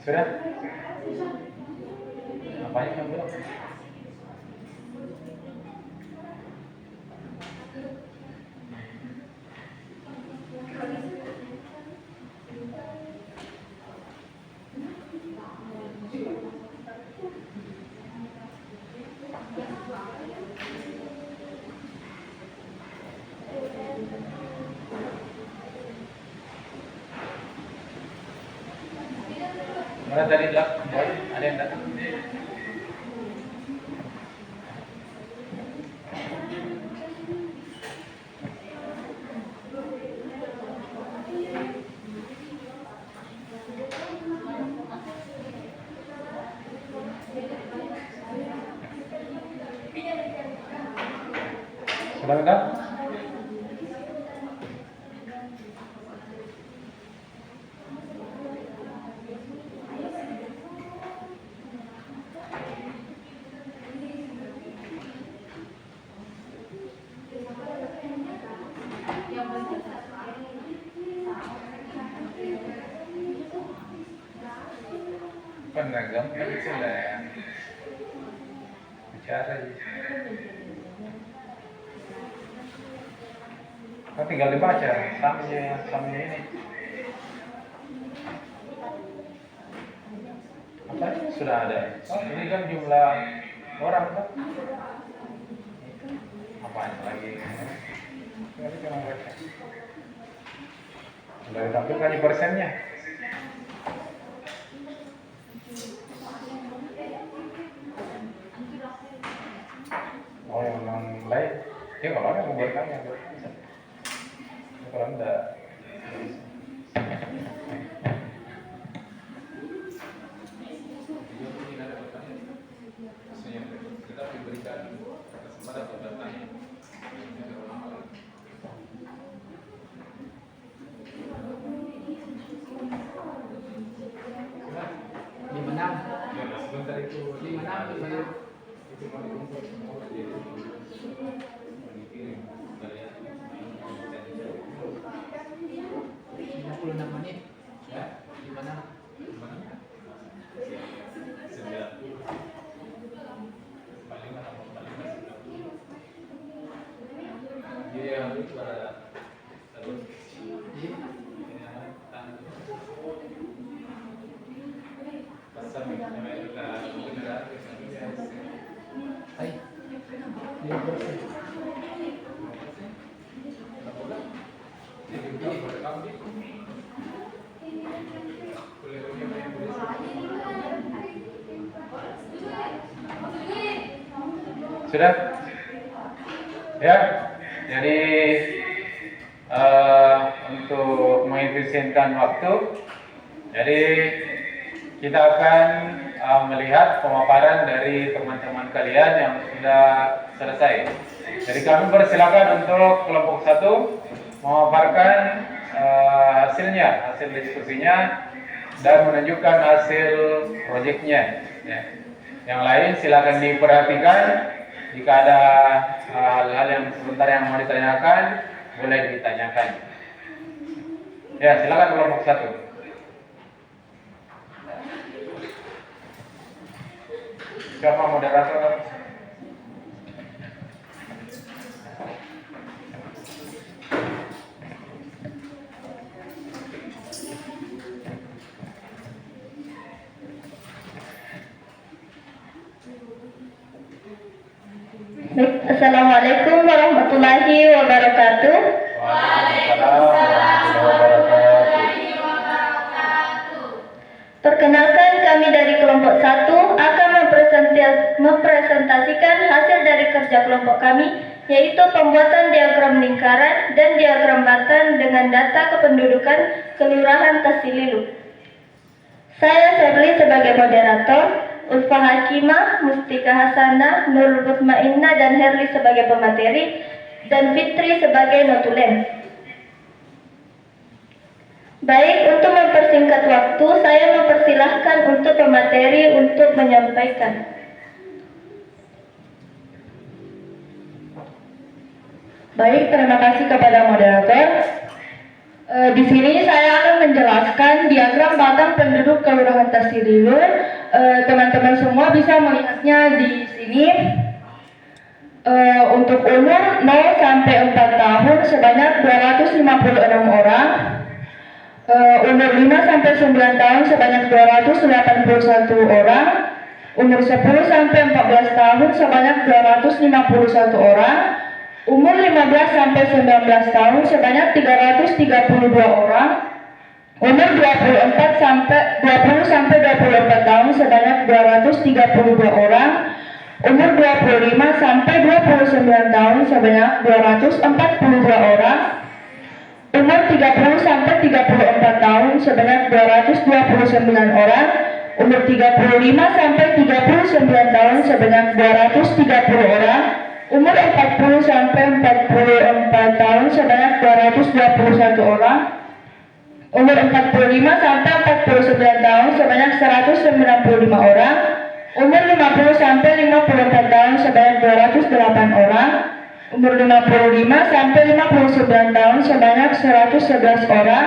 Sudah? Apanya kamu bilang? Mana tadi lah? Ada yang datang? Sudah enggak? Penagam kan sudah bicara aja. Kan tinggal dibaca samnya ini. Apa sudah ada? Oh, ini kan jumlah orang kan? Apaan lagi? Ini cuma baca. Sudah ditampilkan persennya. Oh, yang lain? Ya kalau ada mau bertanya, bisa. Kalau enggak, bisa. Sudah? Ya, jadi untuk mengefisienkan waktu, jadi kita akan melihat pemaparan dari teman-teman kalian yang sudah selesai. Jadi kami persilakan untuk kelompok 1 memaparkan hasilnya, hasil diskusinya, dan menunjukkan hasil proyeknya. Ya. Yang lain silakan diperhatikan. Jika ada hal-hal yang sebentar yang mau ditanyakan, boleh ditanyakan. Ya, silakan kelompok 1. Siapa moderator? Assalamualaikum warahmatullahi wabarakatuh. Waalaikumsalam warahmatullahi wabarakatuh. Perkenalkan, kami dari kelompok 1 akan mempresentasikan hasil dari kerja kelompok kami, yaitu pembuatan diagram lingkaran dan diagram batan dengan data kependudukan Kelurahan Tasililu. Saya Sherly sebagai moderator, Ulfa Hakimah, Mustika Hasanah, Nurul Mutmainnah, dan Herli sebagai pemateri, dan Fitri sebagai notulen. Baik, untuk mempersingkat waktu, saya mempersilahkan untuk pemateri untuk menyampaikan. Baik, terima kasih kepada moderator. Di sini saya akan menjelaskan diagram batang penduduk Kelurahan Tasililu. Teman-teman semua bisa melihatnya di sini. Untuk umur 0 sampai 4 tahun sebanyak 256 orang. Umur 5 sampai 9 tahun sebanyak 281 orang. Umur 10 sampai 14 tahun sebanyak 251 orang. Umur 15 sampai 19 tahun sebanyak 332 orang. Umur 20 sampai 24 tahun sebanyak 232 orang. Umur 25 sampai 29 tahun sebanyak 242 orang. Umur 30 sampai 34 tahun sebanyak 229 orang. Umur 35 sampai 39 tahun sebanyak 230 orang. Umur 40 sampai 44 tahun sebanyak 221 orang. Umur 45 sampai 49 tahun sebanyak 195 orang. Umur 50 sampai 54 tahun sebanyak 208 orang. Umur 55 sampai 59 tahun sebanyak 111 orang.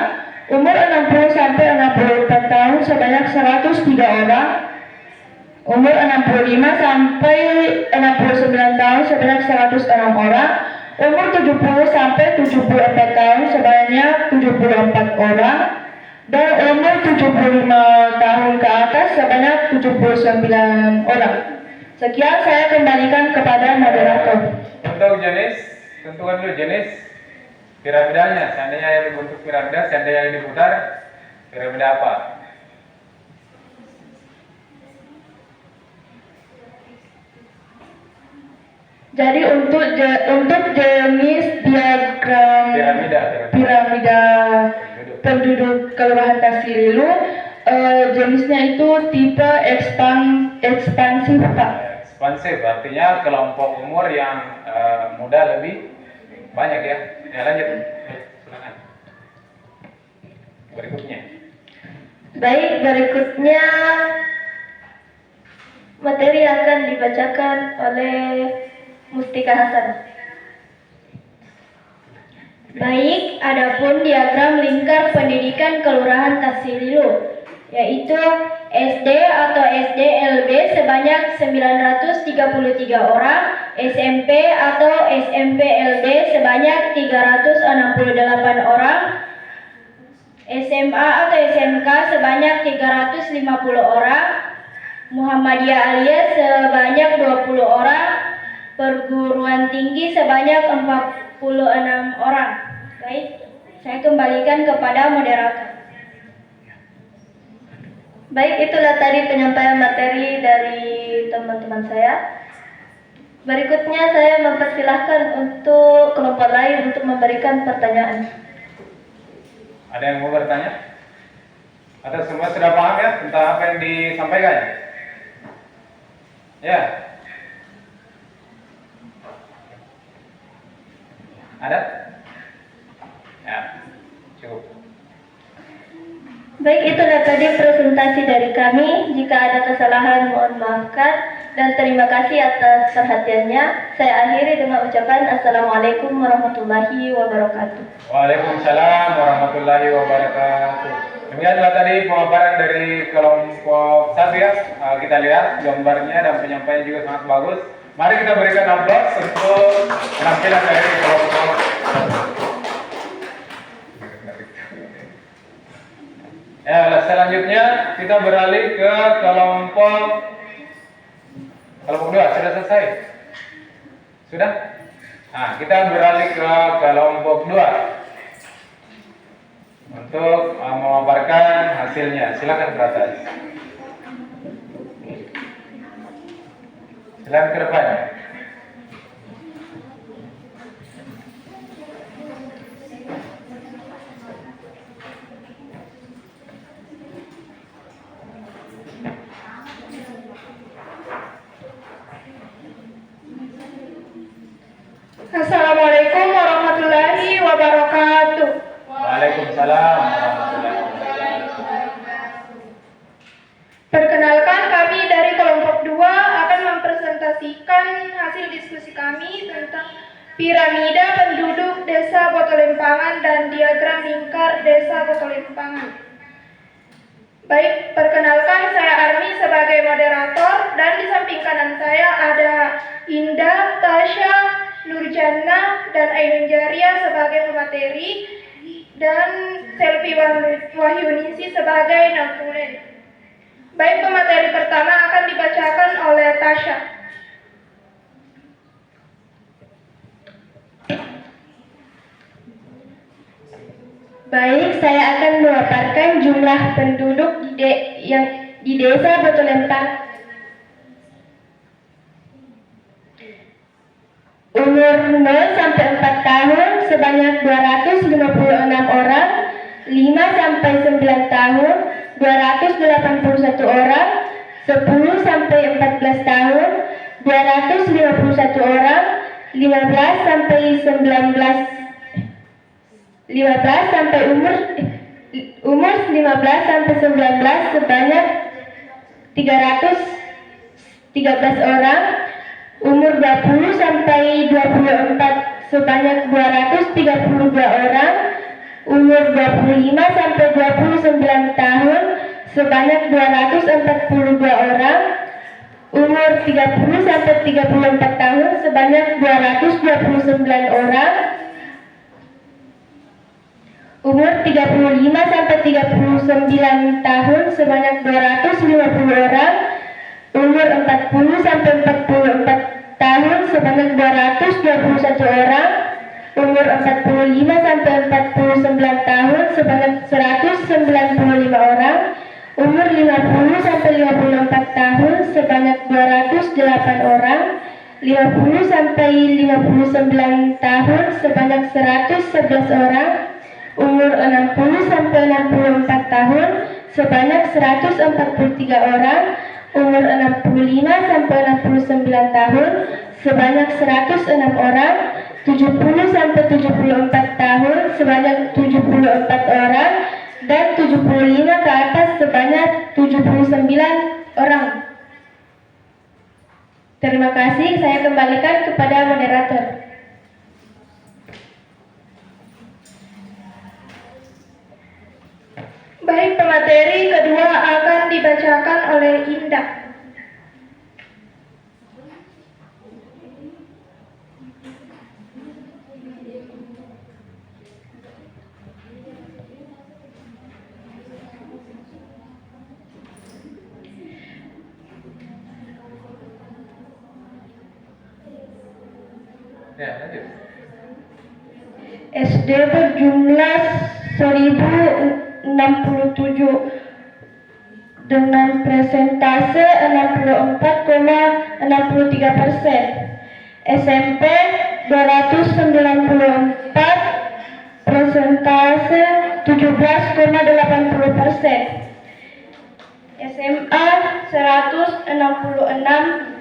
Umur 60 sampai 64 tahun sebanyak 103 orang. Umur 65 sampai 69 tahun sebanyak 106 orang. Umur 70 sampai 74 tahun sebanyak 74 orang. Dan umur 75 tahun ke atas sebanyak 79 orang. Sekian, saya kembalikan kepada moderator. Untuk jenis, tentukan dulu jenis piramidanya. Seandainya yang dibentuk piramida, seandainya yang diputar, piramida apa? Jadi untuk jenis diagram piramida penduduk Kelurahan Tasililu, jenisnya itu tipe ekspansif, Pak. Ekspansif artinya kelompok umur yang muda lebih banyak ya. Ya lanjut. Silakan. Berikutnya. Baik, berikutnya materi akan dibacakan oleh Mustika Hasanah. Baik, adapun diagram lingkar pendidikan Kelurahan Tasililu, yaitu SD atau SDLB sebanyak 933 orang, SMP atau SMP LD sebanyak 368 orang, SMA atau SMK sebanyak 350 orang, Muhammadiyah Aliyah sebanyak 20 orang, perguruan tinggi sebanyak 46 orang. Baik, saya kembalikan kepada moderator. Baik, itulah tadi penyampaian materi dari teman-teman saya. Berikutnya saya mempersilahkan untuk kelompok lain untuk memberikan pertanyaan. Ada yang mau bertanya? Atau semua sudah paham ya tentang apa yang disampaikan? Ya. Ada? Ya, cukup. Baik, itulah tadi presentasi dari kami. Jika ada kesalahan mohon maafkan dan terima kasih atas perhatiannya. Saya akhiri dengan ucapan Assalamualaikum warahmatullahi wabarakatuh. Waalaikumsalam warahmatullahi wabarakatuh. Demikianlah tadi pemaparan dari kelompok 1 ya. Kita lihat gambarnya dan penyampaiannya juga sangat bagus. Mari kita berikan aplaus untuk penampilan dari kelompok 1. Ya, selanjutnya kita beralih ke kelompok 2. Sudah selesai? Sudah? Nah, kita beralih ke kelompok 2 untuk memaparkan hasilnya. Silakan ke atas. Silakan ke depan. Assalamualaikum warahmatullahi wabarakatuh. Waalaikumsalam warahmatullahi wabarakatuh. Perkenalkan, kami dari kelompok 2 akan mempresentasikan hasil diskusi kami tentang piramida penduduk Desa Botolempangan dan diagram lingkar Desa Botolempangan. Baik, perkenalkan saya Armi sebagai moderator dan di samping kanan saya ada Indah, Tasya, Nurjana, dan Ainun Jaria sebagai pemateri dan Selvi Wahyuningsi sebagai notulen. Baik, pemateri pertama akan dibacakan oleh Tasya. Baik, saya akan memaparkan jumlah penduduk di Desa Botolempang. Umur 0 sampai 4 tahun sebanyak 256 orang, 5 sampai 9 tahun 281 orang, 10 sampai 14 tahun 251 orang, 15 sampai 15 sampai 19 sebanyak 313 orang, umur 20 sampai 24 sebanyak 232 orang, umur 25 sampai 29 tahun sebanyak 242 orang, umur 30 sampai 34 tahun sebanyak 229 orang, umur 35 sampai 39 tahun sebanyak 250 orang, umur 40 sampai 44 tahun sebanyak 221 orang, umur 45 sampai 49 tahun sebanyak 195 orang, umur 50 sampai 54 tahun sebanyak 208 orang, 50 sampai 59 tahun sebanyak 111 orang, umur 60 sampai 64 tahun sebanyak 143 orang, umur 65 sampai 69 tahun sebanyak 106 orang, 70 sampai 74 tahun sebanyak 74 orang, dan 75 ke atas sebanyak 79 orang. Terima kasih, saya kembalikan kepada moderator. Baik, pemateri kedua akan dibacakan oleh Indah. Ya, lanjut. SD berjumlah 1067 dengan presentase 64,63%. SMP 294 presentase 17,80%. SMA 166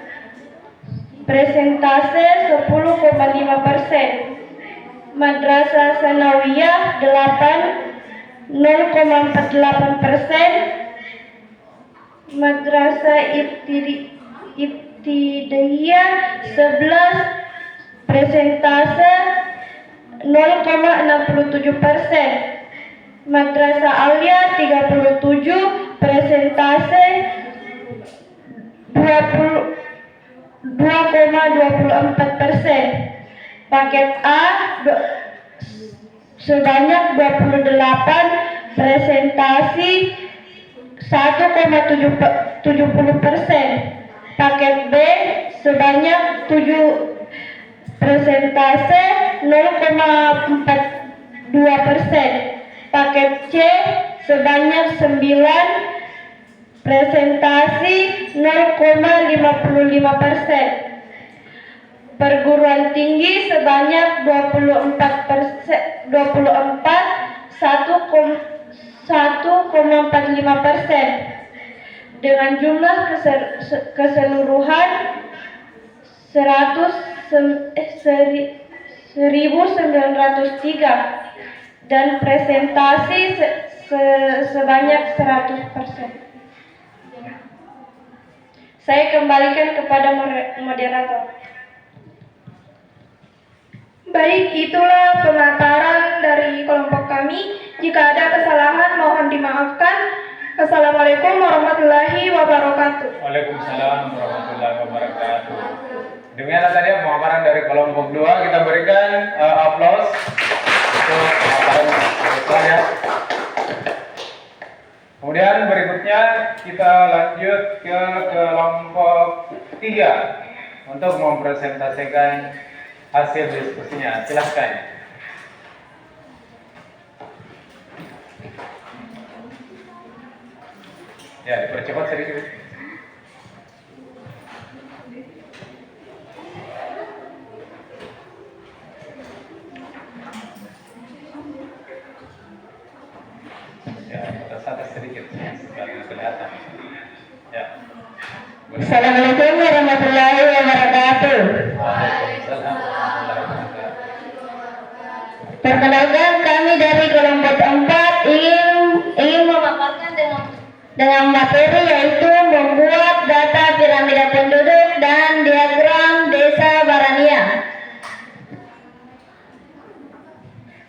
presentase 10,5%. Madrasah Sanawiyah 8 0,48%. Madrasah Ibtidaiyah 11 presentase 0,67%. Madrasah Alia 37 presentase 2,24%. Paket A sebanyak 28 presentasi 1,70%. Paket B sebanyak 7 presentase 0,42%. Paket C sebanyak 9 presentasi 0,55%. Perguruan tinggi sebanyak 1,45%. Dengan jumlah keseluruhan 1903 dan presentasi sebanyak 100%. Saya kembalikan kepada moderator. Baik, itulah pemaparan dari kelompok kami. Jika ada kesalahan mohon dimaafkan. Assalamualaikum warahmatullahi wabarakatuh. Waalaikumsalam warahmatullahi wabarakatuh. Demikianlah tadi pemaparan dari kelompok 2. Kita berikan aplaus untuk pemaparan ya. Kemudian berikutnya kita lanjut ke kelompok 3 untuk mempresentasikan hasil diskusinya. Silahkan. Ya, dipercepat sedikit. Ya, atas sedikit biar kelihatan. Ya. Assalamualaikum warahmatullahi wabarakatuh. Waalaikumsalam warahmatullahi wabarakatuh. Perkenalkan, kami dari kelompok 4 ingin memaparkan dengan materi yaitu membuat data piramida penduduk dan diagram desa Barania.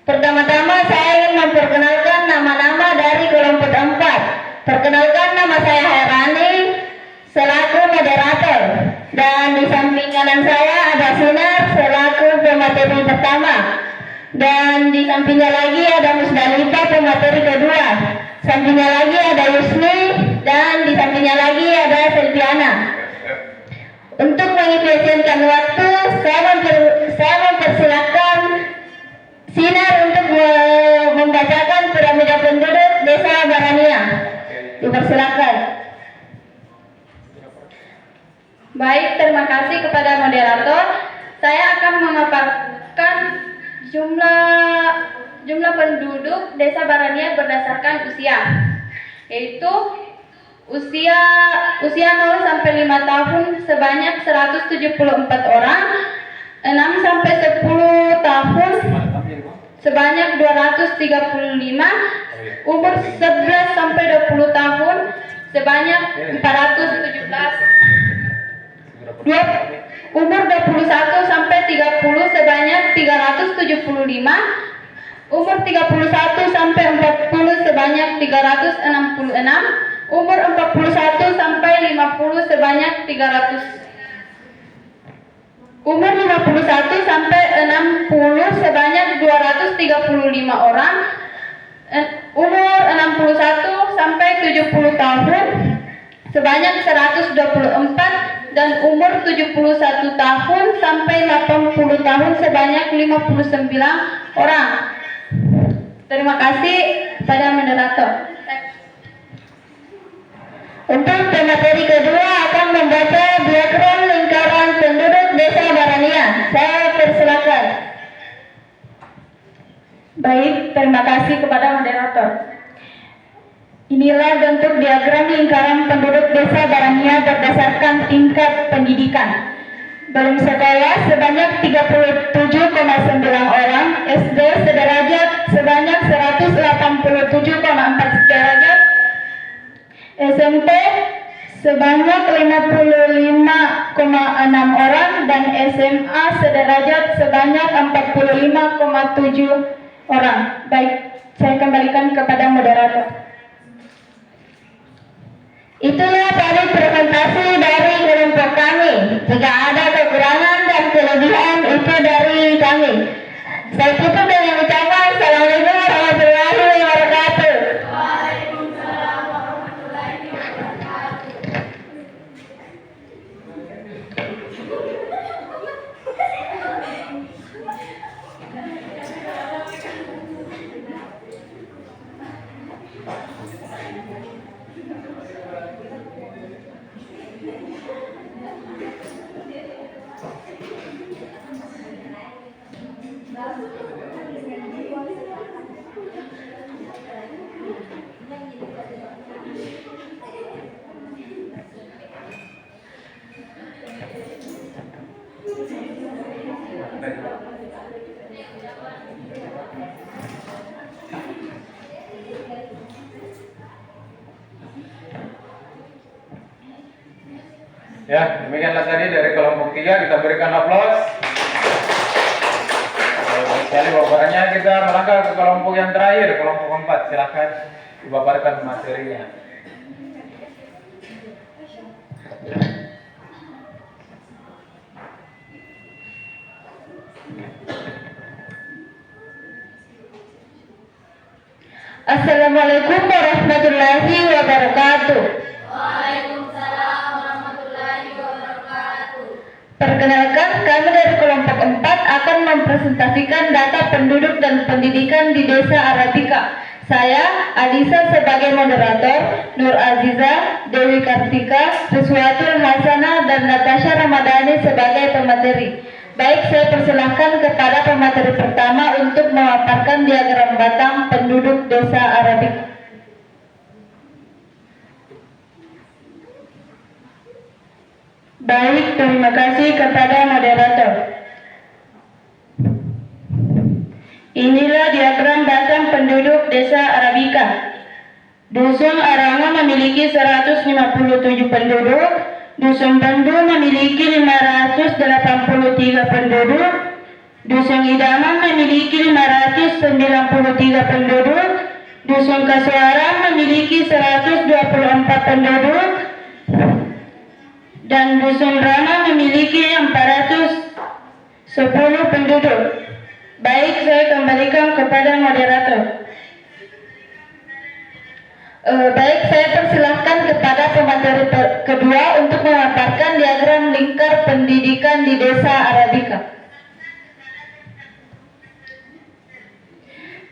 Pertama-tama saya ingin memperkenalkan nama-nama dari kelompok 4. Perkenalkan, nama saya Herani selaku moderator, dan di samping kanan saya ada Sinar selaku pemateri pertama, dan di sampingnya lagi ada Musdalifah pemateri kedua, sampingnya lagi ada Yusni, dan di sampingnya lagi ada Selviana. Untuk mengefisienkan waktu, saya mempersilakan Sinar untuk membacakan piramida penduduk desa Barania. Dipersilakan. Baik, terima kasih kepada moderator. Saya akan memaparkan jumlah penduduk desa Barania berdasarkan usia, yaitu usia 0 sampai 5 tahun sebanyak 174 orang, 6 sampai 10 tahun sebanyak 235, umur 11 sampai 20 tahun sebanyak 417. Umur 21 sampai 30 sebanyak 375, umur 31 sampai 40 sebanyak 366, umur 41 sampai 50 sebanyak 300. Umur 51 sampai 60 sebanyak 235 orang, umur 61 sampai 70 tahun sebanyak 124, dan umur 71 tahun sampai 80 tahun sebanyak 59 orang. Terima kasih kepada moderator. Untuk pemateri kedua akan membaca diagram lingkaran penduduk Desa Barania. Saya persilakan. Baik, terima kasih kepada moderator. Inilah bentuk diagram lingkaran penduduk Desa Barania berdasarkan tingkat pendidikan. Belum sekolah sebanyak 37,9 orang, SD sederajat sebanyak 187,4 sederajat, SMP sebanyak 55,6 orang, dan SMA sederajat sebanyak 45,7 orang. Baik, saya kembalikan kepada moderator. Itulah tadi presentasi dari kelompok kami. Jika ada kekurangan dan kelebihan itu dari kami. Saya tutup dengan ucapan Assalamualaikum warahmatullahi wabarakatuh. Ya, demikianlah tadi dari kelompok 3, kita berikan aplaus. Baik sekali paparannya, kita melangkah ke kelompok yang terakhir, kelompok 4. Silakan dipaparkan materinya. Assalamualaikum warahmatullahi wabarakatuh. Perkenalkan, kami dari kelompok 4 akan mempresentasikan data penduduk dan pendidikan di Desa Arabika. Saya, Adisa sebagai moderator, Nur Aziza, Dewi Kartika, Riswatul Hasanah, dan Natasha Ramadhani sebagai pemateri. Baik, saya persilahkan kepada pemateri pertama untuk memaparkan diagram batang penduduk Desa Arabika. Baik, terima kasih kepada moderator. Inilah diagram batang penduduk Desa Arabika. Dusun Aranga memiliki 157 penduduk, Dusun Bendu memiliki 583 penduduk, Dusun Idaman memiliki 593 penduduk, Dusun Kasuara memiliki 124 penduduk, dan Dusun Rana memiliki 410 penduduk. Baik, saya kembalikan kepada moderator. Baik, saya persilahkan kepada pemateri kedua untuk memaparkan diagram lingkar pendidikan di Desa Arabika.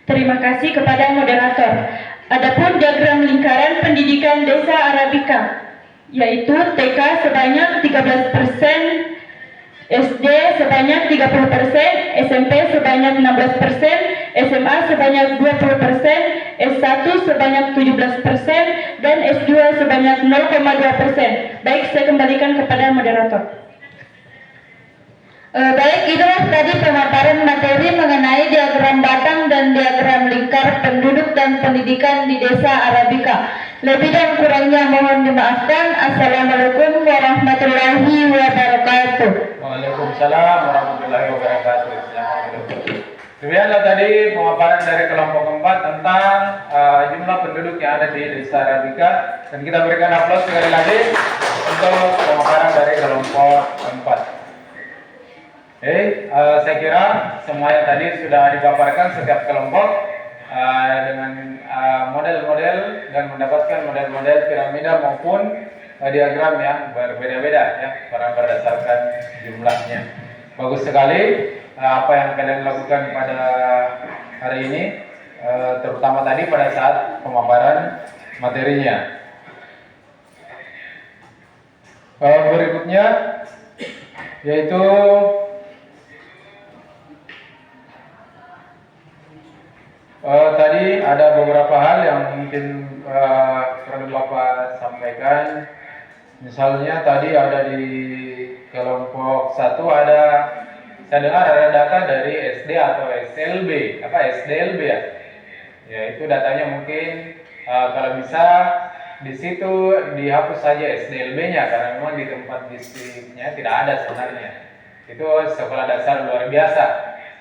Terima kasih kepada moderator. Adapun diagram lingkaran pendidikan Desa Arabika, yaitu TK sebanyak 13%, SD sebanyak 30%, SMP sebanyak 16%, SMA sebanyak 20%, S1 sebanyak 17%, dan S2 sebanyak 0,2%. Baik, saya kembalikan kepada moderator. Baik, itulah tadi pemaparan materi mengenai diagram batang dan diagram lingkar penduduk dan pendidikan di Desa Arabika. Lebih dan kurangnya mohon dimaafkan. Assalamualaikum warahmatullahi wabarakatuh. Waalaikumsalam warahmatullahi wabarakatuh. Demikianlah tadi pemaparan dari kelompok 4 tentang jumlah penduduk yang ada di Desa Arabika, dan kita berikan aplaus sekali lagi untuk pemaparan dari kelompok 4. Saya kira semua yang tadi sudah dipaparkan setiap kelompok dengan model-model dan mendapatkan model-model piramida maupun diagram yang berbeda-beda ya, karena berdasarkan jumlahnya. Bagus sekali apa yang kalian lakukan pada hari ini, terutama tadi pada saat pemaparan materinya. Berikutnya yaitu tadi ada beberapa hal yang mungkin perlu Bapak sampaikan. Misalnya tadi ada di kelompok 1 ada, saya dengar ada data dari SD atau SLB, SDLB ya. Ya itu datanya mungkin kalau bisa di situ dihapus saja SDLB-nya karena memang di tempat distriknya tidak ada sebenarnya. Itu sekolah dasar luar biasa.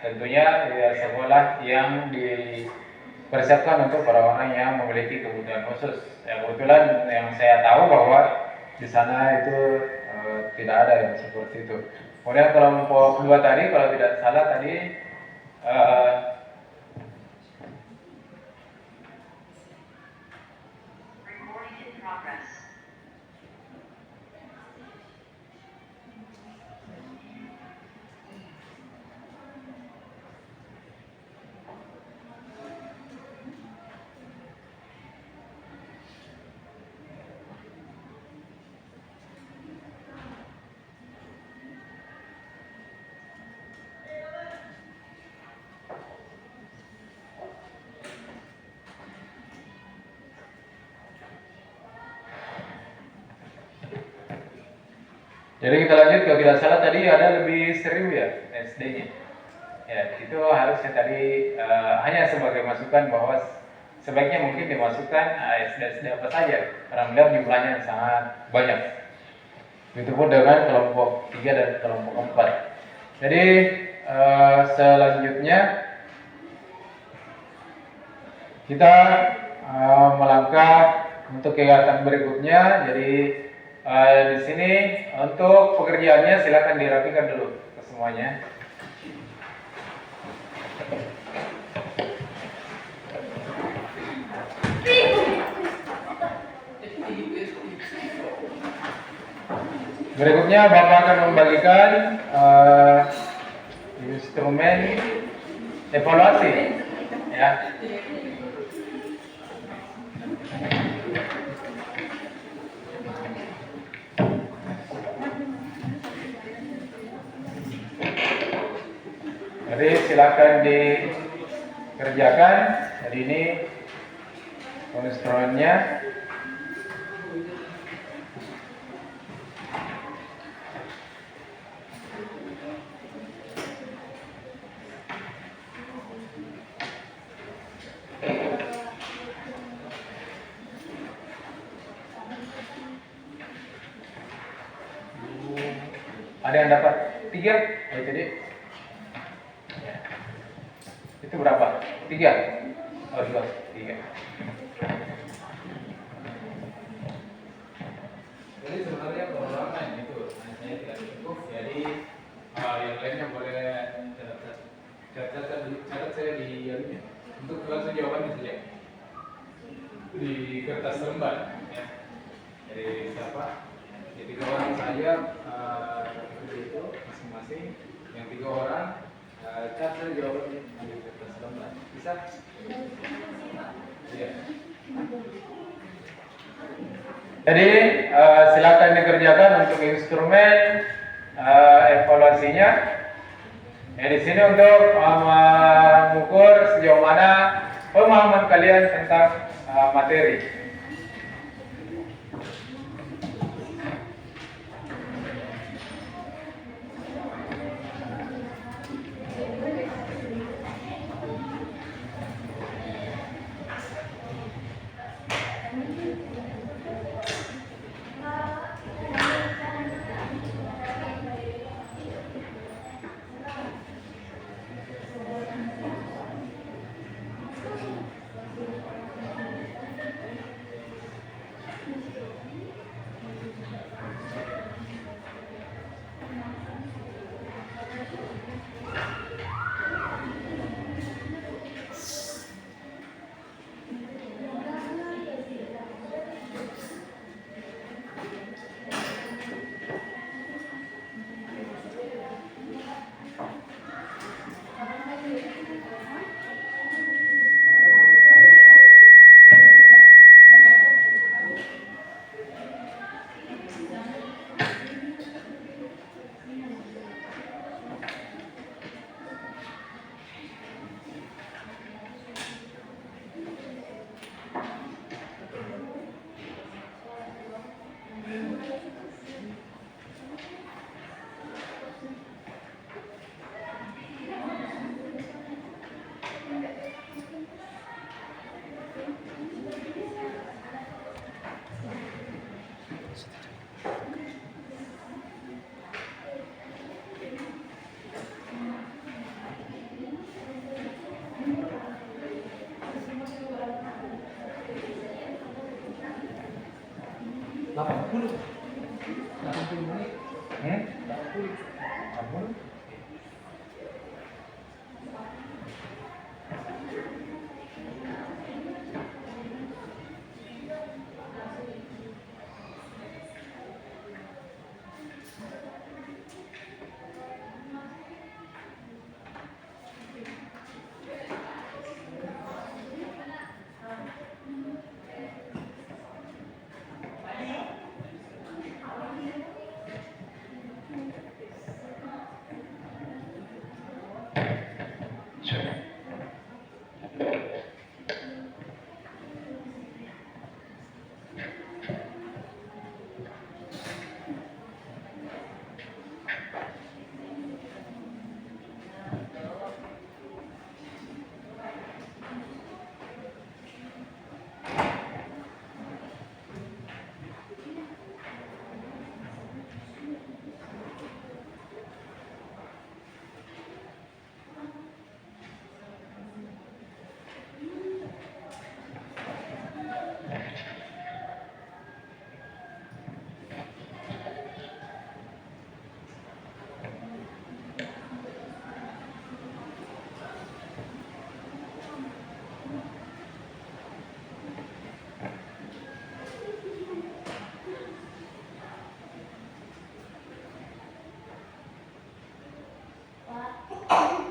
Tentunya ya, sekolah yang dipersiapkan untuk orang-orang yang memiliki kebutuhan khusus. Ya, kebetulan yang saya tahu bahwa di sana itu tidak ada yang seperti itu. Kemudian kelompok 2 tadi, kalau tidak salah tadi jadi kita lanjut, kalau tidak salah tadi ada lebih 1000 ya SD-nya. Ya, itu harusnya tadi hanya sebagai masukan bahwa sebaiknya mungkin dimasukkan SD-SD apa saja, karena melihat jumlahnya sangat banyak. Begitupun dengan kelompok 3 dan kelompok 4. Jadi selanjutnya kita melangkah untuk kegiatan berikutnya. Jadi di sini untuk pekerjaannya silakan dirapikan dulu ke semuanya. Berikutnya Bapak akan membagikan instrumen evaluasi ya. Jadi silakan dikerjakan. Jadi ini instrumennya. Ada yang dapat 3? Oh, jadi ya. Itu berapa? 3? Oh 2, 3. Jadi sebenarnya perulangan itu hanya tidak cukup. Jadi yang lainnya boleh catat saya di untuk langsung jawaban saja di kertas lembar ya. Jadi siapa? Jadi 3 orang saja itu masing-masing, yang 3 orang catat jawabannya di kertas lembar. Bisa? Iya. Jadi silakan dikerjakan untuk instrumen evaluasinya. Ya, di sini untuk mengukur sejauh mana pemahaman kalian tentang materi. 80. 80 menit. 80.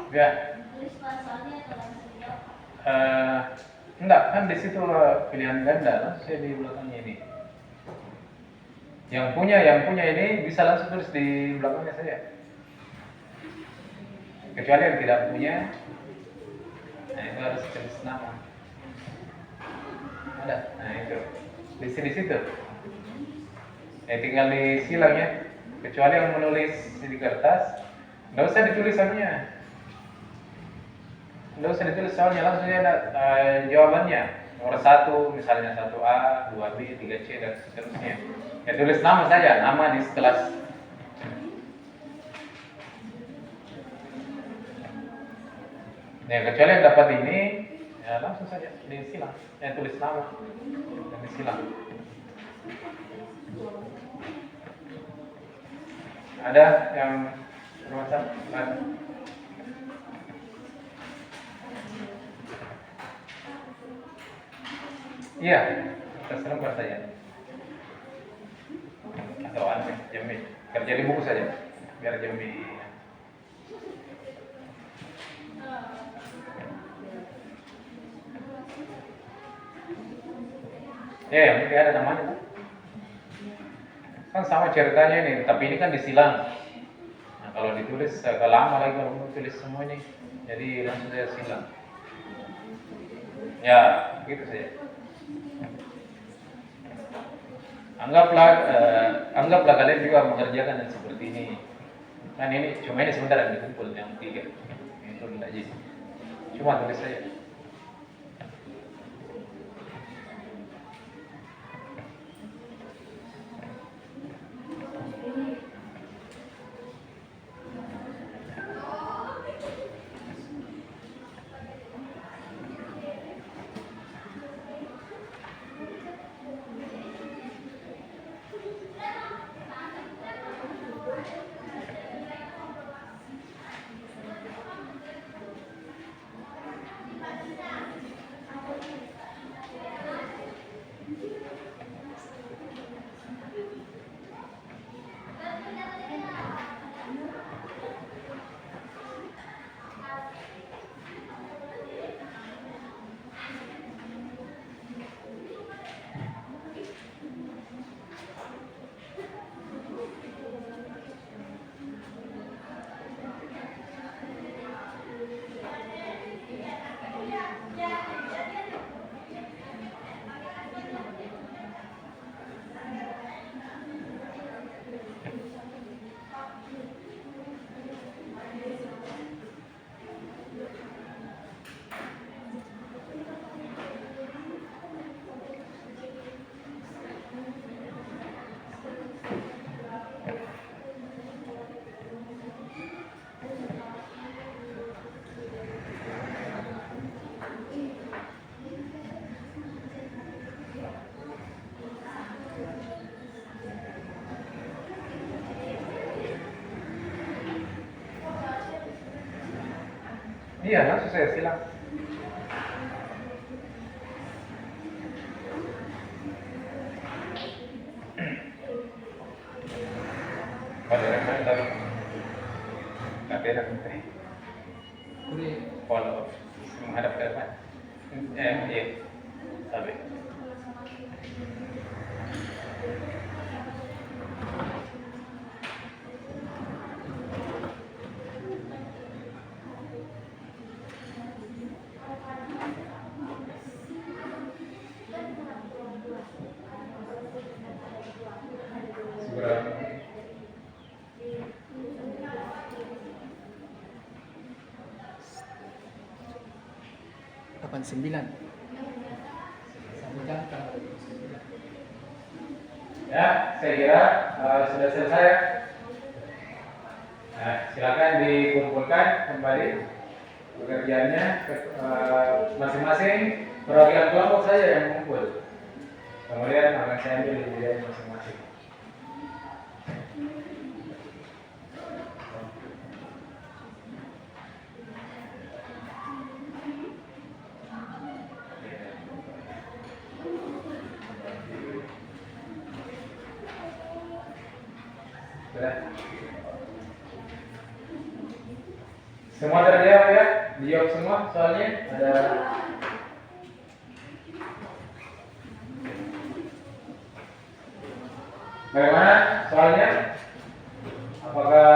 Ya. Enggak, kan di situ pilihan ganda, langsung saya di belakangnya ini. Yang punya ini bisa langsung tulis di belakangnya saja. Kecuali yang tidak punya, nah itu harus tulis nama. Ada, nah itu di situ. Tinggal disilang ya. Kecuali yang menulis di kertas, nggak usah ditulis anunya. Nggak usah ditulis soalnya langsung ada jawabannya. Nomor 1 misalnya 1A, 2B, 3C dan seterusnya. Ya tulis nama saja, nama di kelas. Ya kecuali yang dapat ini, ya langsung saja disilang. Ya tulis nama dan disilang. Ada yang bermasalah? Iya, terserah buat saya. Atau aneh, Jambi. Kerja di buku saja, biar Jambi. Ya, mungkin ada namanya kan? Kan sama ceritanya ini, tapi ini kan disilang. Nah, kalau ditulis agak lama lagi kalau mau tulis semua ini, jadi langsung saya silang. Ya, gitu saja. Anggaplah kalian juga mengerjakan yang seperti ini. Kan ini cuma ini sebentar yang dikumpul yang 3. Itu tidak jadi. Cuma tulis saja. Iya, langsung saya silang. Follow menghadap ke depan. Iya. Sabi. Segera. 89. Ya, saya kira sudah selesai. Nah, silakan dikumpulkan kembali pekerjaannya masing-masing. Perwakilan kelompok saya yang mengumpul. Kemudian akan saya ambil di masing-masing. Sudah. Semua terjawab ya? Dijawab semua soalnya ada. Bagaimana soalnya? Apakah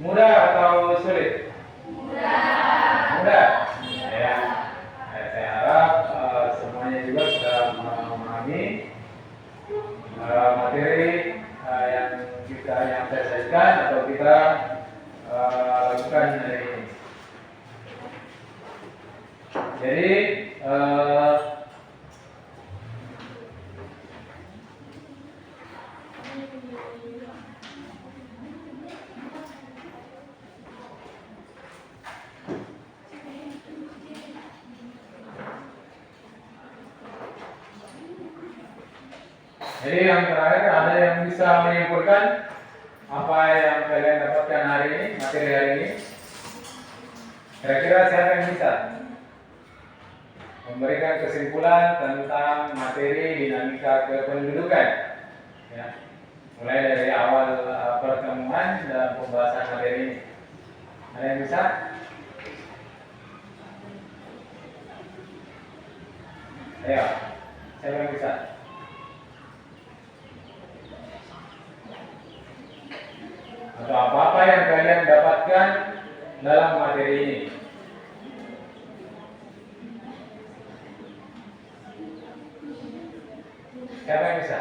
mudah atau sulit? Mudah. Ya. Saya harap semuanya juga sudah memahami materi yang saya sajikan atau kita lakukan hari ini. Jadi yang terakhir, ada yang bisa menyimpulkan apa yang kalian dapatkan hari ini, materi hari ini? Kira-kira siapa yang bisa memberikan kesimpulan tentang materi dinamika kependudukan? Ya. Mulai dari awal pertemuan dan pembahasan materi ini. Ada yang bisa? Ayo, siapa yang bisa? Atau apa-apa yang kalian dapatkan dalam materi ini. Siapa yang bisa?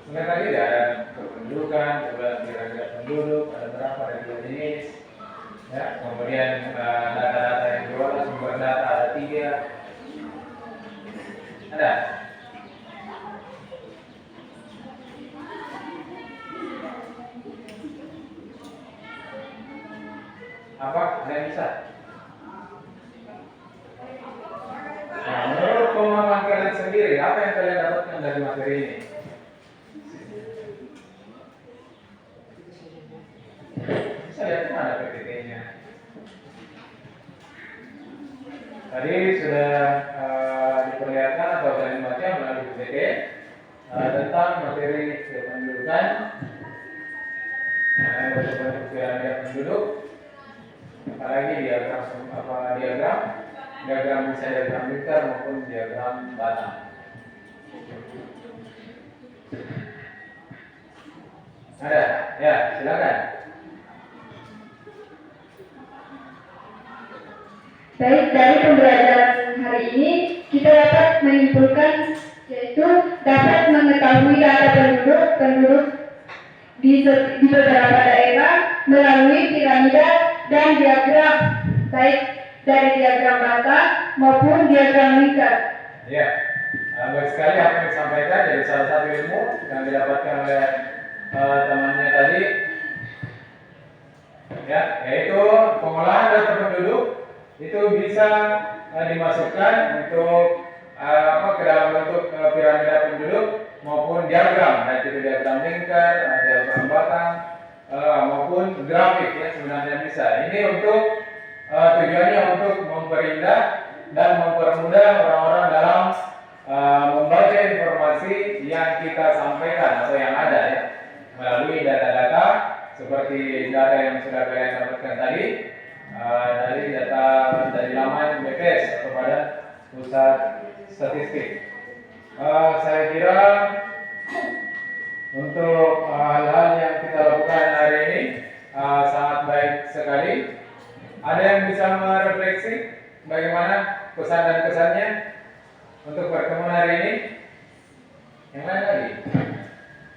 Sebenarnya tadi ada kependudukan, kira-kira penduduk, ada berapa, ada 2 jenis. Ya, kemudian data-data yang diolah, sumber data ada 3. Ada? Apa? Ada yang bisa? Nah, menurut pemahaman kalian sendiri, apa yang kalian dapatkan dari materi ini? Bisa lihat mana PPT-nya. Tadi sudah diperlihatkan atau kalian baca melalui PPT tentang materi kependudukan, bentuk-bentuk piramida penduduk. Apalagi diagram bisa diagram lingkar maupun diagram batang. Ada? Ya, silakan. Baik, dari pembelajaran hari ini kita dapat menyimpulkan yaitu dapat mengetahui data penduduk di beberapa daerah melalui piramida dan diagram, baik dari diagram batang maupun diagram lingkar. Ya, baik sekali apa yang disampaikan dari salah satu ilmu yang didapatkan oleh temannya tadi, ya, yaitu pengolahan data penduduk itu bisa dimasukkan untuk ke dalam bentuk piramida penduduk maupun diagram, baik itu diagram lingkar, diagram batang maupun grafik, ya, sebenarnya bisa. Ini untuk tujuannya untuk memperindah dan mempermudah orang-orang dalam membaca informasi yang kita sampaikan atau yang ada ya, melalui data-data seperti data yang sudah kalian dapatkan tadi dari data dari laman BPS atau Badan Pusat Statistik. Saya kira untuk hal-hal yang kita lakukan hari ini sangat baik sekali. Ada yang bisa merefleksi bagaimana pesan dan kesannya untuk pertemuan hari ini? Yang lain lagi?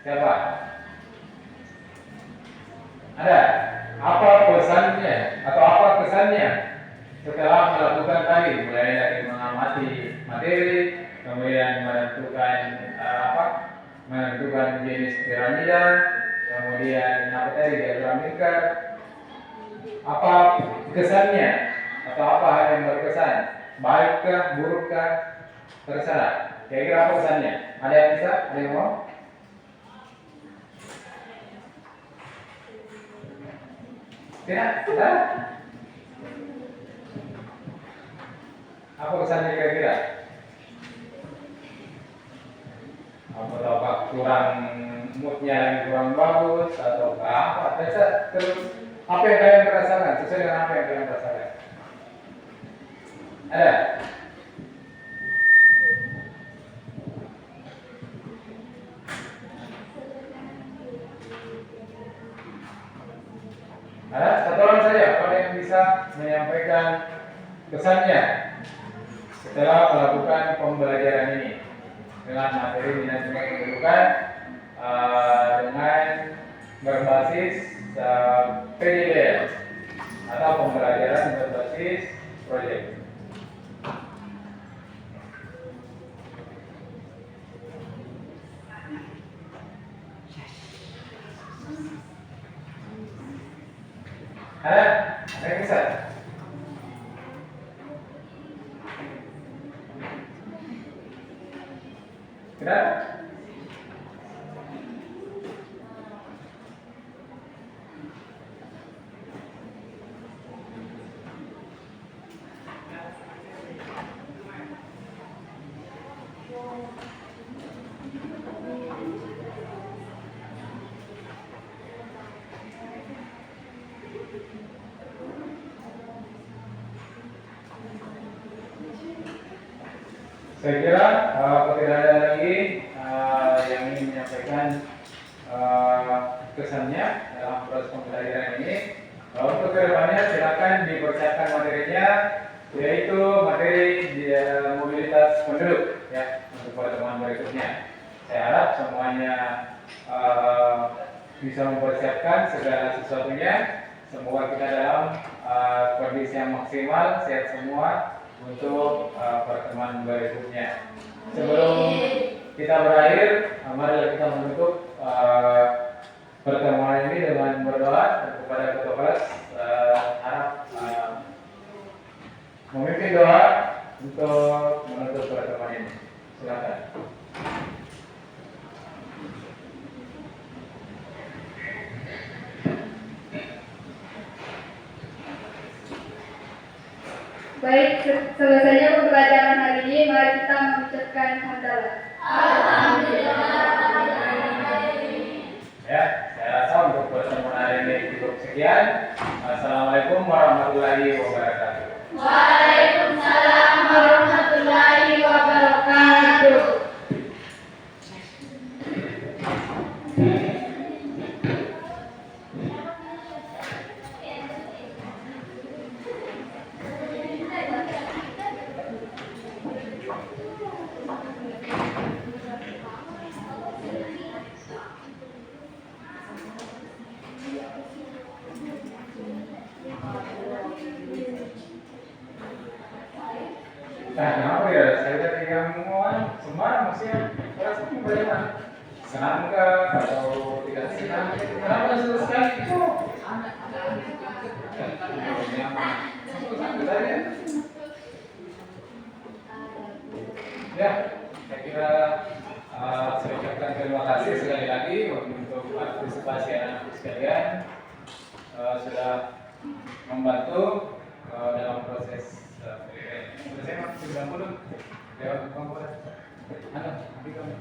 Siapa? Ada? Apa pesannya atau apa kesannya setelah melakukan tadi, mulai dari mengamati materi, kemudian menentukan jenis piramida, kemudian diagram lingkar. Apa kesannya atau apa hal yang berkesan? Baikkah, burukkah? Terserah. Kira-kira apa kesannya? Ada yang bisa? Ada yang mau? Tidak? Tidak? Apa kesannya kira-kira? Apakah kurang moodnya yang kurang bagus atau apa? Terus apa yang kalian rasakan? Sesuai dengan apa yang kalian rasakan? Ada? Ada? Satu orang saja. Ada yang bisa menyampaikan kesannya setelah melakukan pembelajaran ini dengan materi manajemen kependudukan dengan berbasis PDL atau pembelajaran berbasis proyek. Ada yang bisa? Tidak? Saya kira tidak ada lagi yang ingin menyampaikan kesannya dalam proses pembelajaran ini. Untuk kedepannya silakan dipersiapkan materinya, yaitu materi mobilitas penduduk ya untuk pertemuan berikutnya. Saya harap semuanya bisa mempersiapkan segala sesuatunya. Semoga kita dalam kondisi yang maksimal, sehat semua untuk pertemuan berikutnya. Sebelum kita berakhir, mari kita menutup pertemuan ini dengan berdoa kepada ketua kelas. Harap memimpin doa untuk menutup pertemuan ini. Silakan. Baik, selesainya pembelajaran hari ini, mari kita mengucapkan hamdalah. Ya, saya rasa untuk pertemuan hari ini cukup sekian. Assalamualaikum warahmatullahi wabarakatuh. Waalaikumsalam warahmatullahi wabarakatuh. Nah, kenapa ya? Saya tadi yang ngomong semua maksudnya rasanya bagaimana? Senang enggak atau tidak senang? Kenapa susah sekali itu? Ya, saya kira saya ucapkan terima kasih sekali lagi untuk partisipasi anak-anak sekalian sudah membantu dalam proses selesai mas 90 lewat komponen. Nanti kamu.